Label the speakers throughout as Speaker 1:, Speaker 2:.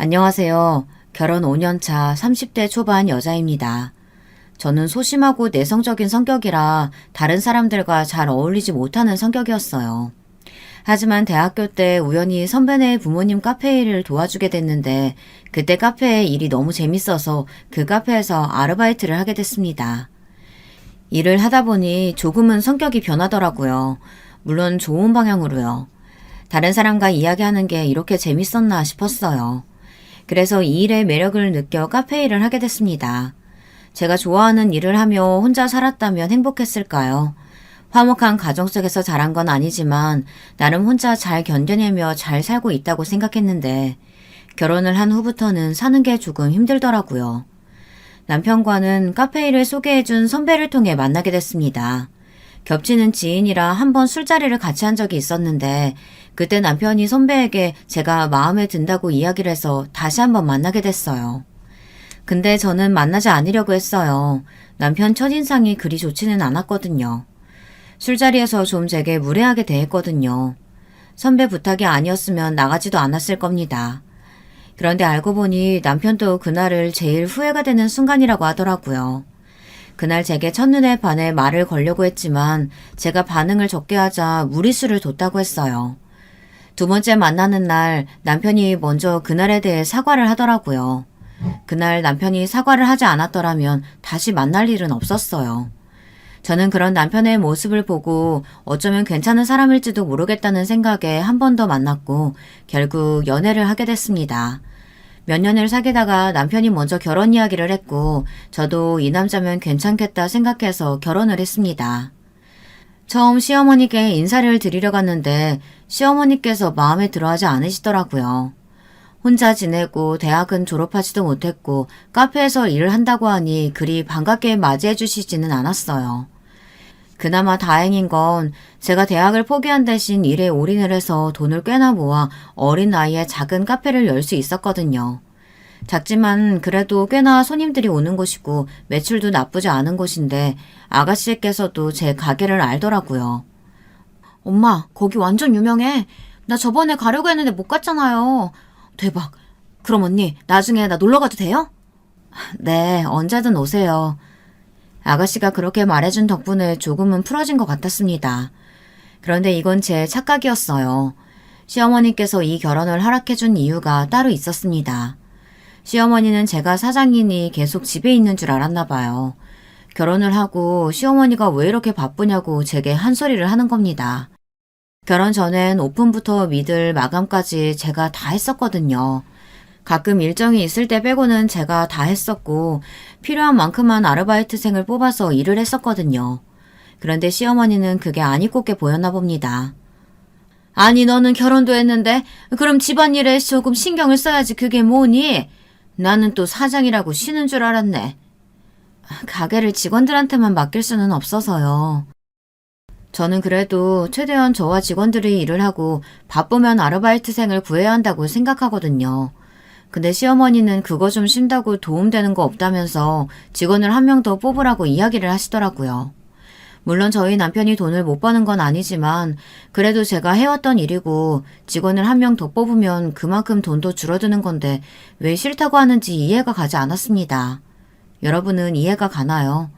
Speaker 1: 안녕하세요. 결혼 5년 차 30대 초반 여자입니다. 저는 소심하고 내성적인 성격이라 다른 사람들과 잘 어울리지 못하는 성격이었어요. 하지만 대학교 때 우연히 선배네 부모님 카페 일을 도와주게 됐는데 그때 카페 일이 너무 재밌어서 그 카페에서 아르바이트를 하게 됐습니다. 일을 하다 보니 조금은 성격이 변하더라고요. 물론 좋은 방향으로요. 다른 사람과 이야기하는 게 이렇게 재밌었나 싶었어요. 그래서 이 일의 매력을 느껴 카페 일을 하게 됐습니다. 제가 좋아하는 일을 하며 혼자 살았다면 행복했을까요? 화목한 가정 속에서 자란 건 아니지만 나름 혼자 잘 견뎌내며 잘 살고 있다고 생각했는데 결혼을 한 후부터는 사는 게 조금 힘들더라고요. 남편과는 카페 일을 소개해준 선배를 통해 만나게 됐습니다. 겹치는 지인이라 한 번 술자리를 같이 한 적이 있었는데 그때 남편이 선배에게 제가 마음에 든다고 이야기를 해서 다시 한번 만나게 됐어요. 근데 저는 만나지 않으려고 했어요. 남편 첫인상이 그리 좋지는 않았거든요. 술자리에서 좀 제게 무례하게 대했거든요. 선배 부탁이 아니었으면 나가지도 않았을 겁니다. 그런데 알고 보니 남편도 그날을 제일 후회가 되는 순간이라고 하더라고요. 그날 제게 첫눈에 반해 말을 걸려고 했지만 제가 반응을 적게 하자 무리수를 뒀다고 했어요. 두 번째 만나는 날 남편이 먼저 그날에 대해 사과를 하더라고요. 그날 남편이 사과를 하지 않았더라면 다시 만날 일은 없었어요. 저는 그런 남편의 모습을 보고 어쩌면 괜찮은 사람일지도 모르겠다는 생각에 한 번 더 만났고 결국 연애를 하게 됐습니다. 몇 년을 사귀다가 남편이 먼저 결혼 이야기를 했고 저도 이 남자면 괜찮겠다 생각해서 결혼을 했습니다. 처음 시어머니께 인사를 드리러 갔는데 시어머니께서 마음에 들어하지 않으시더라고요. 혼자 지내고 대학은 졸업하지도 못했고 카페에서 일을 한다고 하니 그리 반갑게 맞이해 주시지는 않았어요. 그나마 다행인 건 제가 대학을 포기한 대신 일에 올인을 해서 돈을 꽤나 모아 어린 나이에 작은 카페를 열 수 있었거든요. 작지만 그래도 꽤나 손님들이 오는 곳이고 매출도 나쁘지 않은 곳인데 아가씨께서도 제 가게를 알더라고요. 엄마, 거기 완전 유명해. 나 저번에 가려고 했는데 못 갔잖아요. 대박. 그럼 언니, 나중에 나 놀러 가도 돼요? 네, 언제든 오세요. 아가씨가 그렇게 말해준 덕분에 조금은 풀어진 것 같았습니다. 그런데 이건 제 착각이었어요. 시어머니께서 이 결혼을 허락해준 이유가 따로 있었습니다. 시어머니는 제가 사장이니 계속 집에 있는 줄 알았나 봐요. 결혼을 하고 시어머니가 왜 이렇게 바쁘냐고 제게 한 소리를 하는 겁니다. 결혼 전엔 오픈부터 미들 마감까지 제가 다 했었거든요. 가끔 일정이 있을 때 빼고는 제가 다 했었고 필요한 만큼만 아르바이트생을 뽑아서 일을 했었거든요. 그런데 시어머니는 그게 안 이꼽게 보였나 봅니다. 아니 너는 결혼도 했는데 그럼 집안일에 조금 신경을 써야지 그게 뭐니? 나는 또 사장이라고 쉬는 줄 알았네. 가게를 직원들한테만 맡길 수는 없어서요. 저는 그래도 최대한 저와 직원들이 일을 하고 바쁘면 아르바이트생을 구해야 한다고 생각하거든요. 근데 시어머니는 그거 좀 쉰다고 도움되는 거 없다면서 직원을 한 명 더 뽑으라고 이야기를 하시더라고요. 물론 저희 남편이 돈을 못 버는 건 아니지만 그래도 제가 해왔던 일이고 직원을 한 명 더 뽑으면 그만큼 돈도 줄어드는 건데 왜 싫다고 하는지 이해가 가지 않았습니다. 여러분은 이해가 가나요?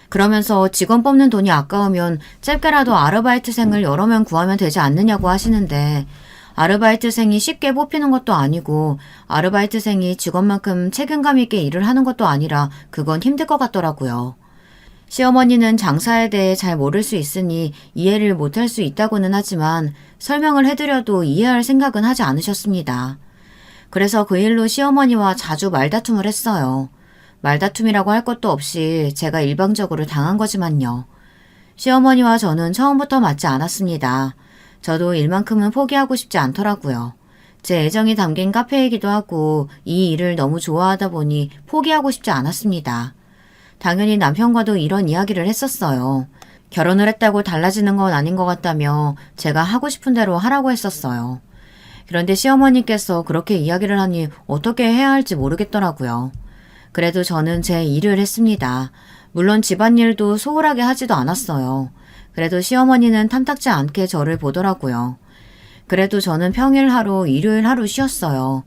Speaker 1: 그러면서 직원 뽑는 돈이 아까우면 짧게라도 아르바이트생을 여러 명 구하면 되지 않느냐고 하시는데 아르바이트생이 쉽게 뽑히는 것도 아니고 아르바이트생이 직원만큼 책임감 있게 일을 하는 것도 아니라 그건 힘들 것 같더라고요. 시어머니는 장사에 대해 잘 모를 수 있으니 이해를 못할 수 있다고는 하지만 설명을 해드려도 이해할 생각은 하지 않으셨습니다. 그래서 그 일로 시어머니와 자주 말다툼을 했어요. 말다툼이라고 할 것도 없이 제가 일방적으로 당한 거지만요. 시어머니와 저는 처음부터 맞지 않았습니다. 저도 일만큼은 포기하고 싶지 않더라고요. 제 애정이 담긴 카페이기도 하고 이 일을 너무 좋아하다 보니 포기하고 싶지 않았습니다. 당연히 남편과도 이런 이야기를 했었어요. 결혼을 했다고 달라지는 건 아닌 것 같다며 제가 하고 싶은 대로 하라고 했었어요. 그런데 시어머니께서 그렇게 이야기를 하니 어떻게 해야 할지 모르겠더라고요. 그래도 저는 제 일을 했습니다. 물론 집안일도 소홀하게 하지도 않았어요. 그래도 시어머니는 탐탁지 않게 저를 보더라고요. 그래도 저는 평일 하루, 일요일 하루 쉬었어요.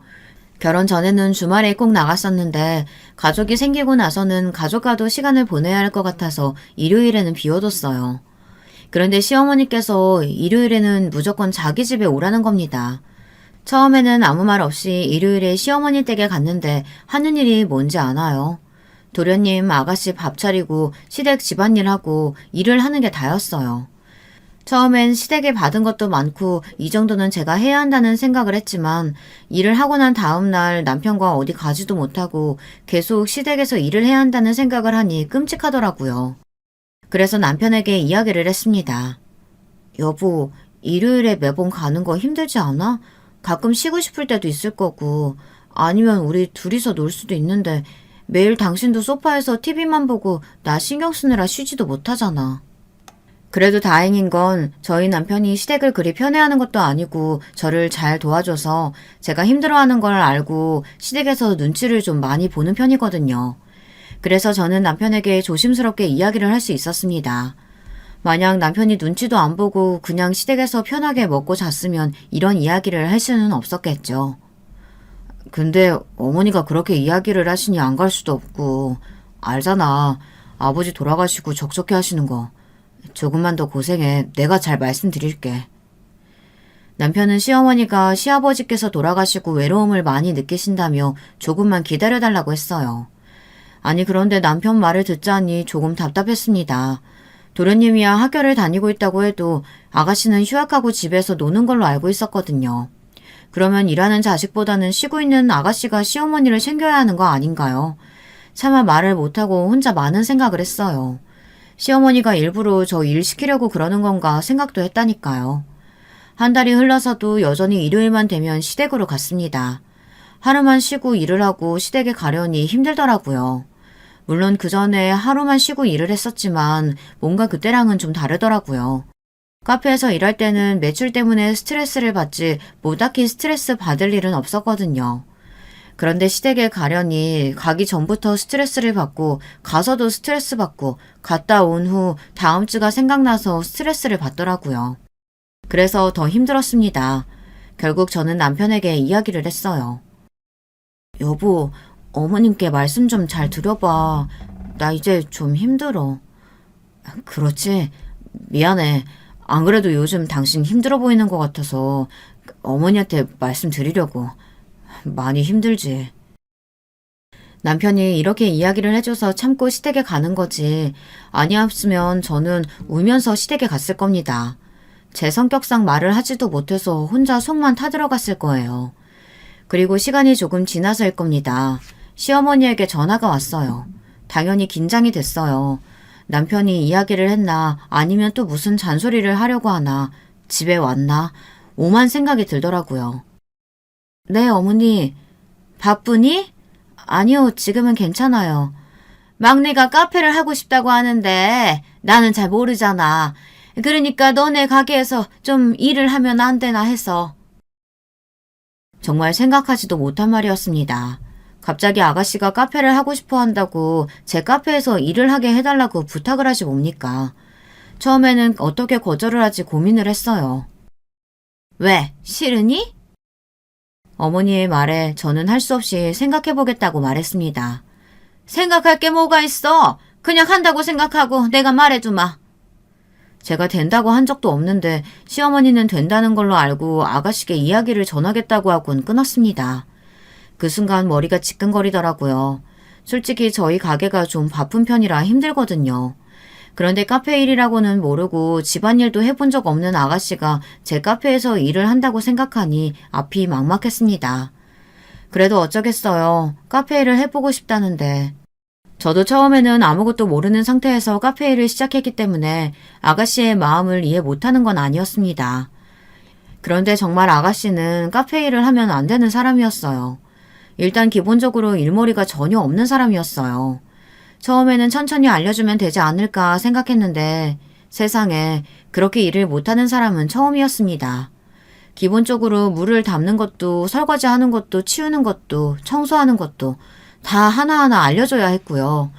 Speaker 1: 결혼 전에는 주말에 꼭 나갔었는데 가족이 생기고 나서는 가족과도 시간을 보내야 할 것 같아서 일요일에는 비워뒀어요. 그런데 시어머니께서 일요일에는 무조건 자기 집에 오라는 겁니다. 처음에는 아무 말 없이 일요일에 시어머니 댁에 갔는데 하는 일이 뭔지 아나요? 도련님, 아가씨 밥 차리고 시댁 집안일하고 일을 하는 게 다였어요. 처음엔 시댁에 받은 것도 많고 이 정도는 제가 해야 한다는 생각을 했지만 일을 하고 난 다음 날 남편과 어디 가지도 못하고 계속 시댁에서 일을 해야 한다는 생각을 하니 끔찍하더라고요. 그래서 남편에게 이야기를 했습니다. 여보, 일요일에 매번 가는 거 힘들지 않아? 가끔 쉬고 싶을 때도 있을 거고 아니면 우리 둘이서 놀 수도 있는데 매일 당신도 소파에서 TV만 보고 나 신경 쓰느라 쉬지도 못하잖아. 그래도 다행인 건 저희 남편이 시댁을 그리 편애하는 것도 아니고 저를 잘 도와줘서 제가 힘들어하는 걸 알고 시댁에서 눈치를 좀 많이 보는 편이거든요. 그래서 저는 남편에게 조심스럽게 이야기를 할 수 있었습니다. 만약 남편이 눈치도 안 보고 그냥 시댁에서 편하게 먹고 잤으면 이런 이야기를 할 수는 없었겠죠. 근데 어머니가 그렇게 이야기를 하시니 안 갈 수도 없고 알잖아. 아버지 돌아가시고 적적해 하시는 거. 조금만 더 고생해. 내가 잘 말씀드릴게. 남편은 시어머니가 시아버지께서 돌아가시고 외로움을 많이 느끼신다며 조금만 기다려달라고 했어요. 아니 그런데 남편 말을 듣자니 조금 답답했습니다. 도련님이야 학교를 다니고 있다고 해도 아가씨는 휴학하고 집에서 노는 걸로 알고 있었거든요. 그러면 일하는 자식보다는 쉬고 있는 아가씨가 시어머니를 챙겨야 하는 거 아닌가요? 차마 말을 못하고 혼자 많은 생각을 했어요. 시어머니가 일부러 저 일 시키려고 그러는 건가 생각도 했다니까요. 한 달이 흘러서도 여전히 일요일만 되면 시댁으로 갔습니다. 하루만 쉬고 일을 하고 시댁에 가려니 힘들더라고요. 물론 그 전에 하루만 쉬고 일을 했었지만 뭔가 그때랑은 좀 다르더라고요. 카페에서 일할 때는 매출 때문에 스트레스를 받지 뭐 딱히 스트레스 받을 일은 없었거든요. 그런데 시댁에 가려니 가기 전부터 스트레스를 받고 가서도 스트레스 받고 갔다 온 후 다음 주가 생각나서 스트레스를 받더라고요. 그래서 더 힘들었습니다. 결국 저는 남편에게 이야기를 했어요. 여보, 어머님께 말씀 좀 잘 드려봐. 나 이제 좀 힘들어. 그렇지? 미안해. 안 그래도 요즘 당신 힘들어 보이는 것 같아서 어머니한테 말씀드리려고. 많이 힘들지. 남편이 이렇게 이야기를 해줘서 참고 시댁에 가는 거지. 아니었으면 저는 울면서 시댁에 갔을 겁니다. 제 성격상 말을 하지도 못해서 혼자 속만 타들어갔을 거예요. 그리고 시간이 조금 지나서일 겁니다. 시어머니에게 전화가 왔어요. 당연히 긴장이 됐어요. 남편이 이야기를 했나 아니면 또 무슨 잔소리를 하려고 하나 집에 왔나 오만 생각이 들더라고요. 네, 어머니. 바쁘니? 아니요, 지금은 괜찮아요. 막내가 카페를 하고 싶다고 하는데 나는 잘 모르잖아. 그러니까 너네 가게에서 좀 일을 하면 안 되나 해서. 정말 생각하지도 못한 말이었습니다. 갑자기 아가씨가 카페를 하고 싶어 한다고 제 카페에서 일을 하게 해달라고 부탁을 하지 뭡니까? 처음에는 어떻게 거절을 하지 고민을 했어요. 왜? 싫으니? 어머니의 말에 저는 할 수 없이 생각해보겠다고 말했습니다. 생각할 게 뭐가 있어? 그냥 한다고 생각하고 내가 말해주마. 제가 된다고 한 적도 없는데 시어머니는 된다는 걸로 알고 아가씨께 이야기를 전하겠다고 하곤 끊었습니다. 그 순간 머리가 지끈거리더라고요. 솔직히 저희 가게가 좀 바쁜 편이라 힘들거든요. 그런데 카페 일이라고는 모르고 집안일도 해본 적 없는 아가씨가 제 카페에서 일을 한다고 생각하니 앞이 막막했습니다. 그래도 어쩌겠어요. 카페 일을 해보고 싶다는데. 저도 처음에는 아무것도 모르는 상태에서 카페 일을 시작했기 때문에 아가씨의 마음을 이해 못하는 건 아니었습니다. 그런데 정말 아가씨는 카페 일을 하면 안 되는 사람이었어요. 일단 기본적으로 일머리가 전혀 없는 사람이었어요. 처음에는 천천히 알려주면 되지 않을까 생각했는데 세상에 그렇게 일을 못하는 사람은 처음이었습니다. 기본적으로 물을 담는 것도 설거지하는 것도 치우는 것도 청소하는 것도 다 하나하나 알려줘야 했고요.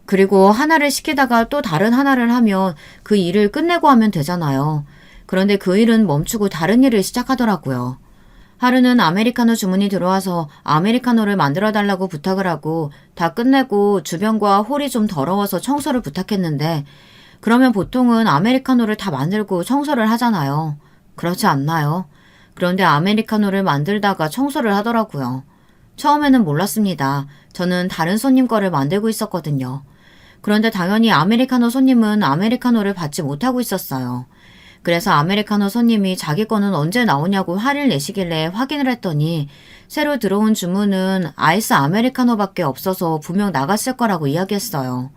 Speaker 1: 그리고 하나를 시키다가 또 다른 하나를 하면 그 일을 끝내고 하면 되잖아요. 그런데 그 일은 멈추고 다른 일을 시작하더라고요. 하루는 아메리카노 주문이 들어와서 아메리카노를 만들어달라고 부탁을 하고 다 끝내고 주변과 홀이 좀 더러워서 청소를 부탁했는데 그러면 보통은 아메리카노를 다 만들고 청소를 하잖아요. 그렇지 않나요? 그런데 아메리카노를 만들다가 청소를 하더라고요. 처음에는 몰랐습니다. 저는 다른 손님 거를 만들고 있었거든요. 그런데 당연히 아메리카노 손님은 아메리카노를 받지 못하고 있었어요. 그래서 아메리카노 손님이 자기 거는 언제 나오냐고 화를 내시길래 확인을 했더니 새로 들어온 주문은 아이스 아메리카노밖에 없어서 분명 나갔을 거라고 이야기했어요.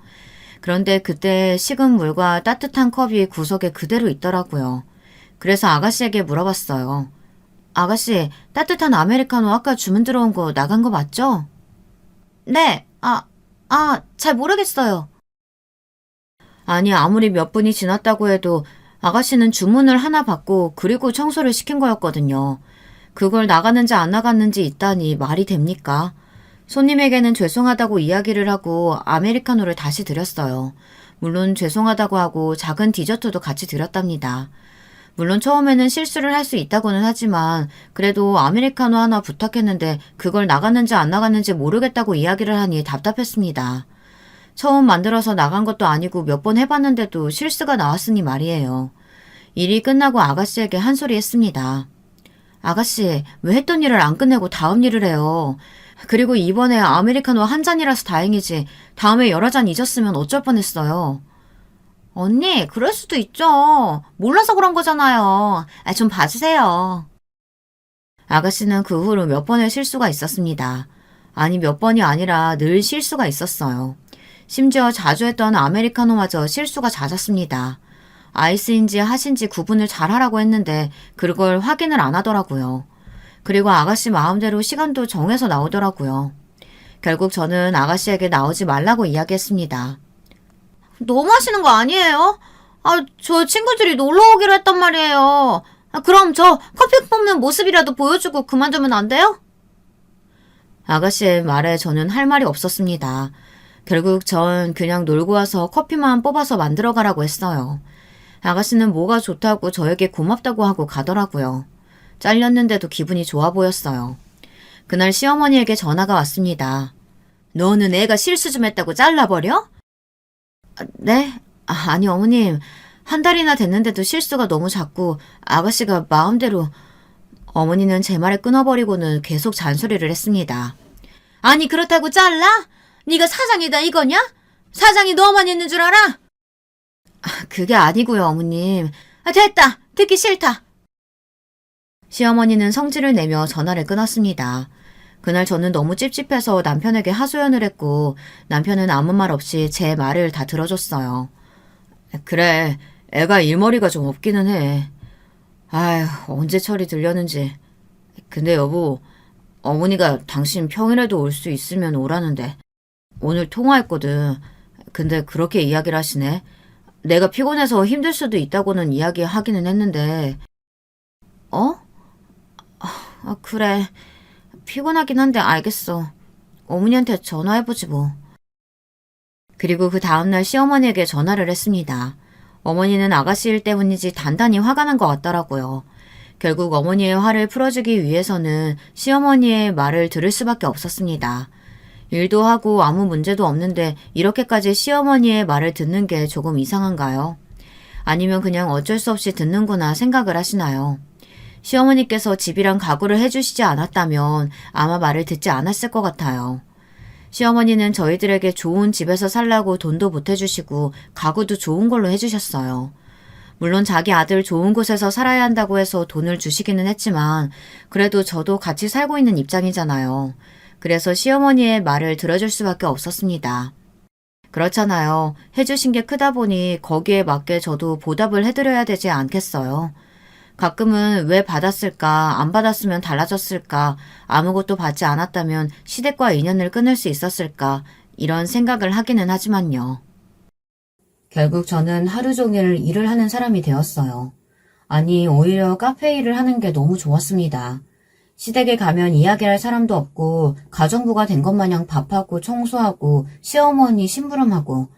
Speaker 1: 그런데 그때 식은 물과 따뜻한 컵이 구석에 그대로 있더라고요. 그래서 아가씨에게 물어봤어요. 아가씨, 따뜻한 아메리카노 아까 주문 들어온 거 나간 거 맞죠? 네, 잘 모르겠어요. 아니, 아무리 몇 분이 지났다고 해도 아가씨는 주문을 하나 받고 그리고 청소를 시킨 거였거든요. 그걸 나갔는지 안 나갔는지 있다니 말이 됩니까? 손님에게는 죄송하다고 이야기를 하고 아메리카노를 다시 드렸어요. 물론 죄송하다고 하고 작은 디저트도 같이 드렸답니다. 물론 처음에는 실수를 할 수 있다고는 하지만 그래도 아메리카노 하나 부탁했는데 그걸 나갔는지 안 나갔는지 모르겠다고 이야기를 하니 답답했습니다. 처음 만들어서 나간 것도 아니고 몇 번 해봤는데도 실수가 나왔으니 말이에요. 일이 끝나고 아가씨에게 한 소리 했습니다. 아가씨, 왜 했던 일을 안 끝내고 다음 일을 해요? 그리고 이번에 아메리카노 한 잔이라서 다행이지 다음에 여러 잔 잊었으면 어쩔 뻔했어요. 언니, 그럴 수도 있죠. 몰라서 그런 거잖아요. 좀 봐주세요. 아가씨는 그 후로 몇 번의 실수가 있었습니다. 아니, 몇 번이 아니라 늘 실수가 있었어요. 심지어 자주 했던 아메리카노마저 실수가 잦았습니다. 아이스인지 핫인지 구분을 잘 하라고 했는데 그걸 확인을 안 하더라고요. 그리고 아가씨 마음대로 시간도 정해서 나오더라고요. 결국 저는 아가씨에게 나오지 말라고 이야기했습니다. 너무 하시는 거 아니에요? 저 친구들이 놀러 오기로 했단 말이에요. 그럼 저 커피 뽑는 모습이라도 보여주고 그만두면 안 돼요? 아가씨의 말에 저는 할 말이 없었습니다. 결국 전 그냥 놀고 와서 커피만 뽑아서 만들어 가라고 했어요. 아가씨는 뭐가 좋다고 저에게 고맙다고 하고 가더라고요. 잘렸는데도 기분이 좋아 보였어요. 그날 시어머니에게 전화가 왔습니다. 너는 애가 실수 좀 했다고 잘라버려? 네? 아니 어머님, 한 달이나 됐는데도 실수가 너무 잦고 아가씨가 마음대로... 어머니는 제 말을 끊어버리고는 계속 잔소리를 했습니다. 아니 그렇다고 잘라? 네가 사장이다 이거냐? 사장이 너만 있는 줄 알아? 그게 아니고요 어머님. 됐다. 듣기 싫다. 시어머니는 성질을 내며 전화를 끊었습니다. 그날 저는 너무 찝찝해서 남편에게 하소연을 했고 남편은 아무 말 없이 제 말을 다 들어줬어요. 그래, 애가 일머리가 좀 없기는 해. 아휴, 언제 철이 들렸는지. 근데 여보, 어머니가 당신 평일에도 올 수 있으면 오라는데 오늘 통화했거든. 근데 그렇게 이야기를 하시네. 내가 피곤해서 힘들 수도 있다고는 이야기하기는 했는데 그래. 피곤하긴 한데 알겠어. 어머니한테 전화해보지 뭐. 그리고 그 다음날 시어머니에게 전화를 했습니다. 어머니는 아가씨 일 때문인지 단단히 화가 난 것 같더라고요. 결국 어머니의 화를 풀어주기 위해서는 시어머니의 말을 들을 수밖에 없었습니다. 일도 하고 아무 문제도 없는데 이렇게까지 시어머니의 말을 듣는 게 조금 이상한가요? 아니면 그냥 어쩔 수 없이 듣는구나 생각을 하시나요? 시어머니께서 집이랑 가구를 해주시지 않았다면 아마 말을 듣지 않았을 것 같아요. 시어머니는 저희들에게 좋은 집에서 살라고 돈도 보태주시고 가구도 좋은 걸로 해주셨어요. 물론 자기 아들 좋은 곳에서 살아야 한다고 해서 돈을 주시기는 했지만 그래도 저도 같이 살고 있는 입장이잖아요. 그래서 시어머니의 말을 들어줄 수밖에 없었습니다. 그렇잖아요. 해주신 게 크다 보니 거기에 맞게 저도 보답을 해드려야 되지 않겠어요. 가끔은 왜 받았을까, 안 받았으면 달라졌을까, 아무것도 받지 않았다면 시댁과 인연을 끊을 수 있었을까, 이런 생각을 하기는 하지만요. 결국 저는 하루 종일 일을 하는 사람이 되었어요. 아니, 오히려 카페 일을 하는 게 너무 좋았습니다. 시댁에 가면 이야기할 사람도 없고 가정부가 된 것 마냥 밥하고 청소하고 시어머니 심부름하고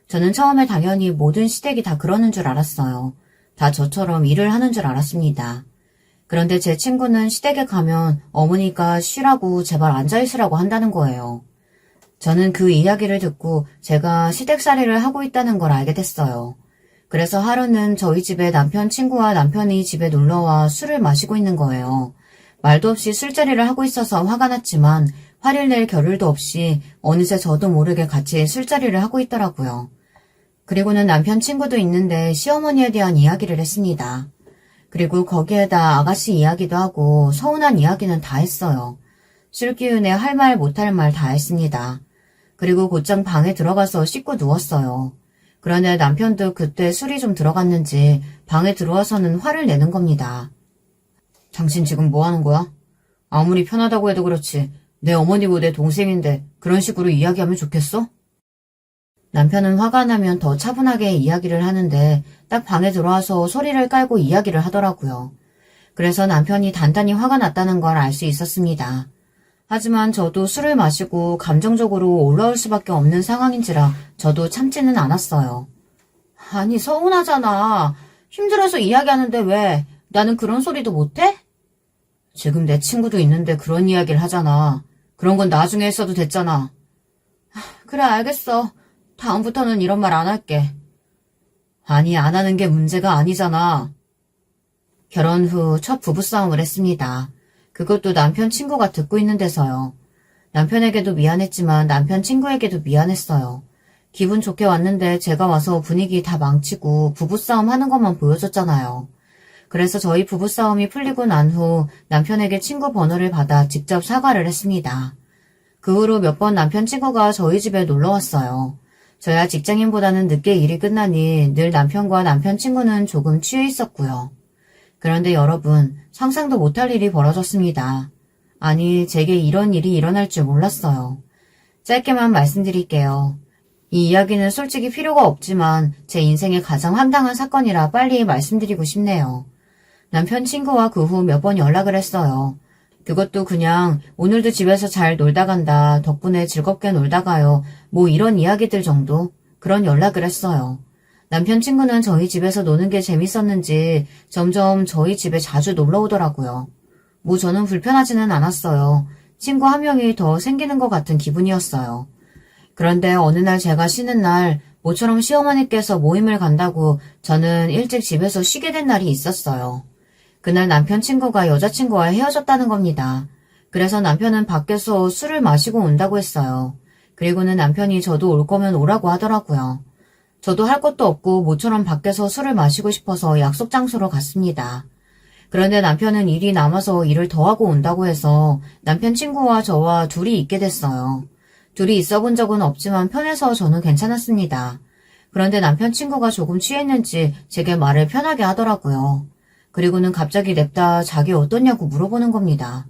Speaker 1: 저는 처음에 당연히 모든 시댁이 다 그러는 줄 알았어요. 다 저처럼 일을 하는 줄 알았습니다. 그런데 제 친구는 시댁에 가면 어머니가 쉬라고 제발 앉아있으라고 한다는 거예요. 저는 그 이야기를 듣고 제가 시댁살이를 하고 있다는 걸 알게 됐어요. 그래서 하루는 저희 집에 남편 친구와 남편이 집에 놀러와 술을 마시고 있는 거예요. 말도 없이 술자리를 하고 있어서 화가 났지만 화를 낼 겨를도 없이 어느새 저도 모르게 같이 술자리를 하고 있더라고요. 그리고는 남편 친구도 있는데 시어머니에 대한 이야기를 했습니다. 그리고 거기에다 아가씨 이야기도 하고 서운한 이야기는 다 했어요. 술 기운에 할 말 못할 말 다 했습니다. 그리고 곧장 방에 들어가서 씻고 누웠어요. 그런데 남편도 그때 술이 좀 들어갔는지 방에 들어와서는 화를 내는 겁니다. 당신 지금 뭐 하는 거야? 아무리 편하다고 해도 그렇지 내 어머니고 내 동생인데 그런 식으로 이야기하면 좋겠어? 남편은 화가 나면 더 차분하게 이야기를 하는데 딱 방에 들어와서 소리를 깔고 이야기를 하더라고요. 그래서 남편이 단단히 화가 났다는 걸 알 수 있었습니다. 하지만 저도 술을 마시고 감정적으로 올라올 수밖에 없는 상황인지라 저도 참지는 않았어요. 아니 서운하잖아. 힘들어서 이야기하는데 왜 나는 그런 소리도 못해? 지금 내 친구도 있는데 그런 이야기를 하잖아. 그런 건 나중에 했어도 됐잖아. 그래 알겠어. 다음부터는 이런 말 안 할게. 아니 안 하는 게 문제가 아니잖아. 결혼 후 첫 부부싸움을 했습니다. 그것도 남편 친구가 듣고 있는 데서요. 남편에게도 미안했지만 남편 친구에게도 미안했어요. 기분 좋게 왔는데 제가 와서 분위기 다 망치고 부부싸움 하는 것만 보여줬잖아요. 그래서 저희 부부싸움이 풀리고 난 후 남편에게 친구 번호를 받아 직접 사과를 했습니다. 그 후로 몇 번 남편 친구가 저희 집에 놀러 왔어요. 저야 직장인보다는 늦게 일이 끝나니 늘 남편과 남편 친구는 조금 취해 있었고요. 그런데 여러분, 상상도 못할 일이 벌어졌습니다. 아니, 제게 이런 일이 일어날 줄 몰랐어요. 짧게만 말씀드릴게요. 이 이야기는 솔직히 필요가 없지만 제 인생의 가장 황당한 사건이라 빨리 말씀드리고 싶네요. 남편 친구와 그 후 몇 번 연락을 했어요. 그것도 그냥 오늘도 집에서 잘 놀다 간다, 덕분에 즐겁게 놀다 가요, 뭐 이런 이야기들 정도? 그런 연락을 했어요. 남편 친구는 저희 집에서 노는 게 재밌었는지 점점 저희 집에 자주 놀러 오더라고요. 뭐 저는 불편하지는 않았어요. 친구 한 명이 더 생기는 것 같은 기분이었어요. 그런데 어느 날 제가 쉬는 날 모처럼 시어머니께서 모임을 간다고 저는 일찍 집에서 쉬게 된 날이 있었어요. 그날 남편 친구가 여자친구와 헤어졌다는 겁니다. 그래서 남편은 밖에서 술을 마시고 온다고 했어요. 그리고는 남편이 저도 올 거면 오라고 하더라고요. 저도 할 것도 없고 모처럼 밖에서 술을 마시고 싶어서 약속 장소로 갔습니다. 그런데 남편은 일이 남아서 일을 더 하고 온다고 해서 남편 친구와 저와 둘이 있게 됐어요. 둘이 있어 본 적은 없지만 편해서 저는 괜찮았습니다. 그런데 남편 친구가 조금 취했는지 제게 말을 편하게 하더라고요. 그리고는 갑자기 냅다 자기 어떠냐고 물어보는 겁니다.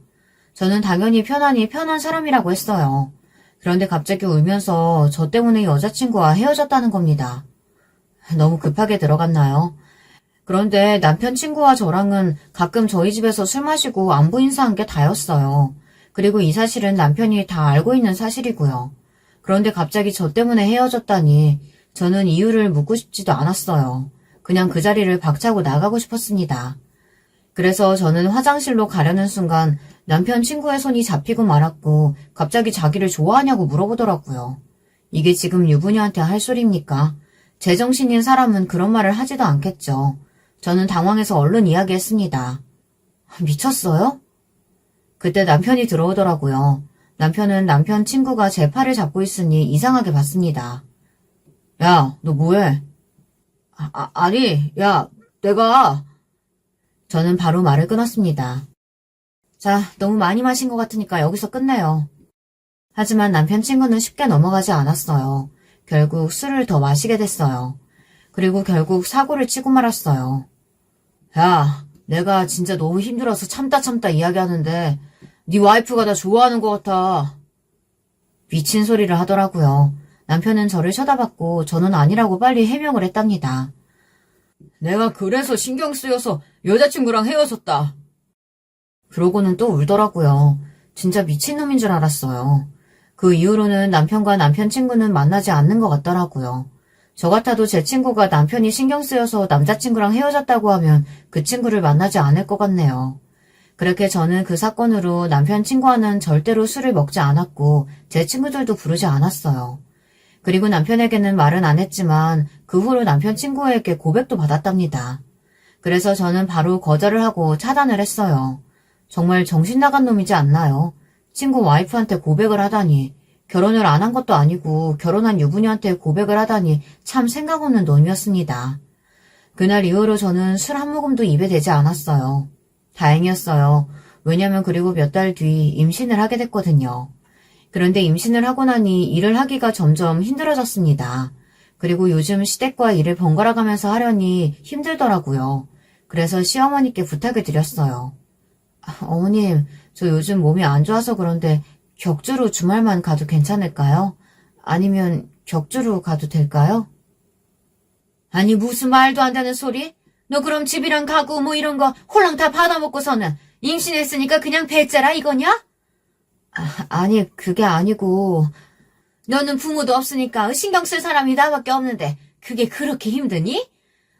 Speaker 1: 저는 당연히 편안히 편한 사람이라고 했어요. 그런데 갑자기 울면서 저 때문에 여자친구와 헤어졌다는 겁니다. 너무 급하게 들어갔나요? 그런데 남편 친구와 저랑은 가끔 저희 집에서 술 마시고 안부 인사한 게 다였어요. 그리고 이 사실은 남편이 다 알고 있는 사실이고요. 그런데 갑자기 저 때문에 헤어졌다니 저는 이유를 묻고 싶지도 않았어요. 그냥 그 자리를 박차고 나가고 싶었습니다. 그래서 저는 화장실로 가려는 순간 남편 친구의 손이 잡히고 말았고 갑자기 자기를 좋아하냐고 물어보더라고요. 이게 지금 유부녀한테 할 소리입니까? 제정신인 사람은 그런 말을 하지도 않겠죠. 저는 당황해서 얼른 이야기했습니다. 미쳤어요? 그때 남편이 들어오더라고요. 남편은 남편 친구가 제 팔을 잡고 있으니 이상하게 봤습니다. 야, 너 뭐해? 아니, 야, 내가... 저는 바로 말을 끊었습니다. 자, 너무 많이 마신 것 같으니까 여기서 끝내요. 하지만 남편 친구는 쉽게 넘어가지 않았어요. 결국 술을 더 마시게 됐어요. 그리고 결국 사고를 치고 말았어요. 야, 내가 진짜 너무 힘들어서 참다 이야기하는데 네 와이프가 나 좋아하는 것 같아. 미친 소리를 하더라고요. 남편은 저를 쳐다봤고 저는 아니라고 빨리 해명을 했답니다. 내가 그래서 신경 쓰여서 여자친구랑 헤어졌다. 그러고는 또 울더라고요. 진짜 미친놈인 줄 알았어요. 그 이후로는 남편과 남편 친구는 만나지 않는 것 같더라고요. 저 같아도 제 친구가 남편이 신경 쓰여서 남자친구랑 헤어졌다고 하면 그 친구를 만나지 않을 것 같네요. 그렇게 저는 그 사건으로 남편 친구와는 절대로 술을 먹지 않았고 제 친구들도 부르지 않았어요. 그리고 남편에게는 말은 안 했지만 그 후로 남편 친구에게 고백도 받았답니다. 그래서 저는 바로 거절을 하고 차단을 했어요. 정말 정신 나간 놈이지 않나요? 친구 와이프한테 고백을 하다니, 결혼을 안 한 것도 아니고 결혼한 유부녀한테 고백을 하다니 참 생각 없는 놈이었습니다. 그날 이후로 저는 술 한 모금도 입에 대지 않았어요. 다행이었어요. 왜냐면 그리고 몇 달 뒤 임신을 하게 됐거든요. 그런데 임신을 하고 나니 일을 하기가 점점 힘들어졌습니다. 그리고 요즘 시댁과 일을 번갈아 가면서 하려니 힘들더라고요. 그래서 시어머니께 부탁을 드렸어요. 어머님, 저 요즘 몸이 안 좋아서 그런데 격주로 주말만 가도 괜찮을까요? 아니면 격주로 가도 될까요? 아니 무슨 말도 안 되는 소리? 너 그럼 집이랑 가구 뭐 이런 거 홀랑 다 받아먹고서는 임신했으니까 그냥 배째라 이거냐? 아니 그게 아니고 너는 부모도 없으니까 신경 쓸 사람이 나밖에 없는데 그게 그렇게 힘드니?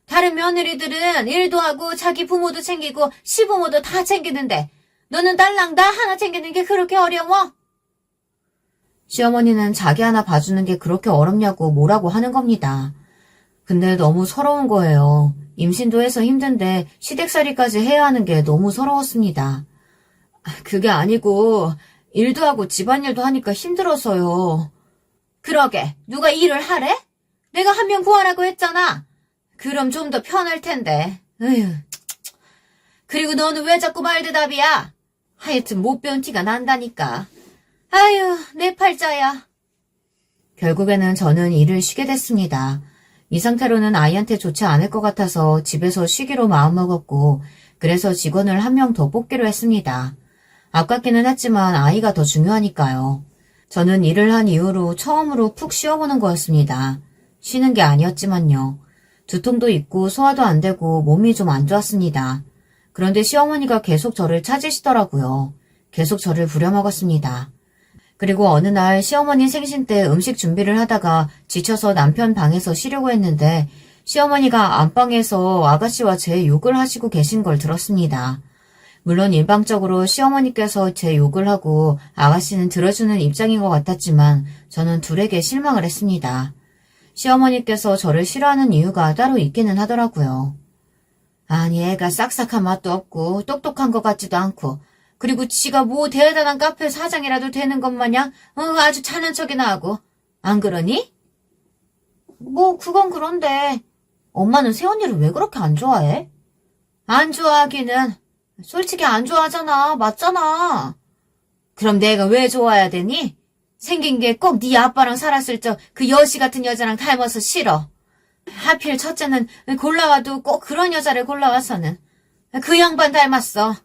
Speaker 1: 다른 며느리들은 일도 하고 자기 부모도 챙기고 시부모도 다 챙기는데 너는 딸랑 나 하나 챙기는 게 그렇게 어려워? 시어머니는 자기 하나 봐주는 게 그렇게 어렵냐고 뭐라고 하는 겁니다. 근데 너무 서러운 거예요. 임신도 해서 힘든데 시댁살이까지 해야 하는 게 너무 서러웠습니다. 그게 아니고 일도 하고 집안일도 하니까 힘들어서요. 그러게 누가 일을 하래? 내가 한 명 구하라고 했잖아. 그럼 좀 더 편할 텐데. 에휴. 그리고 너는 왜 자꾸 말대답이야? 하여튼 못 배운 티가 난다니까. 아유 내 팔자야. 결국에는 저는 일을 쉬게 됐습니다. 이 상태로는 아이한테 좋지 않을 것 같아서 집에서 쉬기로 마음먹었고 그래서 직원을 한 명 더 뽑기로 했습니다. 아깝기는 했지만 아이가 더 중요하니까요. 저는 일을 한 이후로 처음으로 푹 쉬어보는 거였습니다. 쉬는 게 아니었지만요. 두통도 있고 소화도 안 되고 몸이 좀 안 좋았습니다. 그런데 시어머니가 계속 저를 찾으시더라고요. 계속 저를 부려먹었습니다. 그리고 어느 날 시어머니 생신 때 음식 준비를 하다가 지쳐서 남편 방에서 쉬려고 했는데 시어머니가 안방에서 아가씨와 제 욕을 하시고 계신 걸 들었습니다. 물론 일방적으로 시어머니께서 제 욕을 하고 아가씨는 들어주는 입장인 것 같았지만 저는 둘에게 실망을 했습니다. 시어머니께서 저를 싫어하는 이유가 따로 있기는 하더라고요. 아니 애가 싹싹한 맛도 없고 똑똑한 것 같지도 않고 그리고 지가 뭐 대단한 카페 사장이라도 되는 것 마냥 아주 차는 척이나 하고 안 그러니? 뭐 그건 그런데 엄마는 새언니를 왜 그렇게 안 좋아해? 안 좋아하기는 솔직히 안 좋아하잖아. 맞잖아. 그럼 내가 왜 좋아해야 되니? 생긴 게 꼭 네 아빠랑 살았을 적 그 여시 같은 여자랑 닮아서 싫어. 하필 첫째는 골라와도 꼭 그런 여자를 골라와서는 그 양반 닮았어.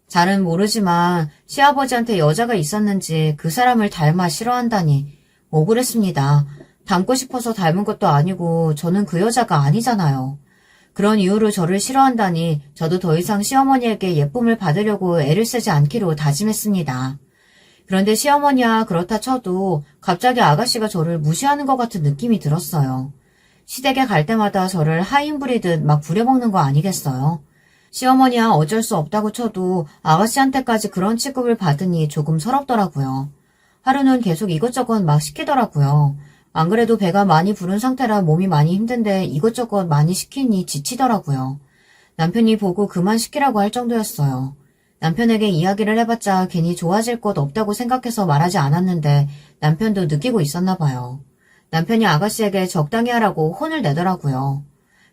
Speaker 1: 잘은 모르지만 시아버지한테 여자가 있었는지 그 사람을 닮아 싫어한다니 억울했습니다. 닮고 싶어서 닮은 것도 아니고 저는 그 여자가 아니잖아요. 그런 이유로 저를 싫어한다니 저도 더 이상 시어머니에게 예쁨을 받으려고 애를 쓰지 않기로 다짐했습니다. 그런데 시어머니야 그렇다 쳐도 갑자기 아가씨가 저를 무시하는 것 같은 느낌이 들었어요. 시댁에 갈 때마다 저를 하인 부리듯 막 부려먹는 거 아니겠어요? 시어머니야 어쩔 수 없다고 쳐도 아가씨한테까지 그런 취급을 받으니 조금 서럽더라고요. 하루는 계속 이것저것 막 시키더라고요. 안 그래도 배가 많이 부른 상태라 몸이 많이 힘든데 이것저것 많이 시키니 지치더라고요. 남편이 보고 그만 시키라고 할 정도였어요. 남편에게 이야기를 해봤자 괜히 좋아질 것 없다고 생각해서 말하지 않았는데 남편도 느끼고 있었나 봐요. 남편이 아가씨에게 적당히 하라고 혼을 내더라고요.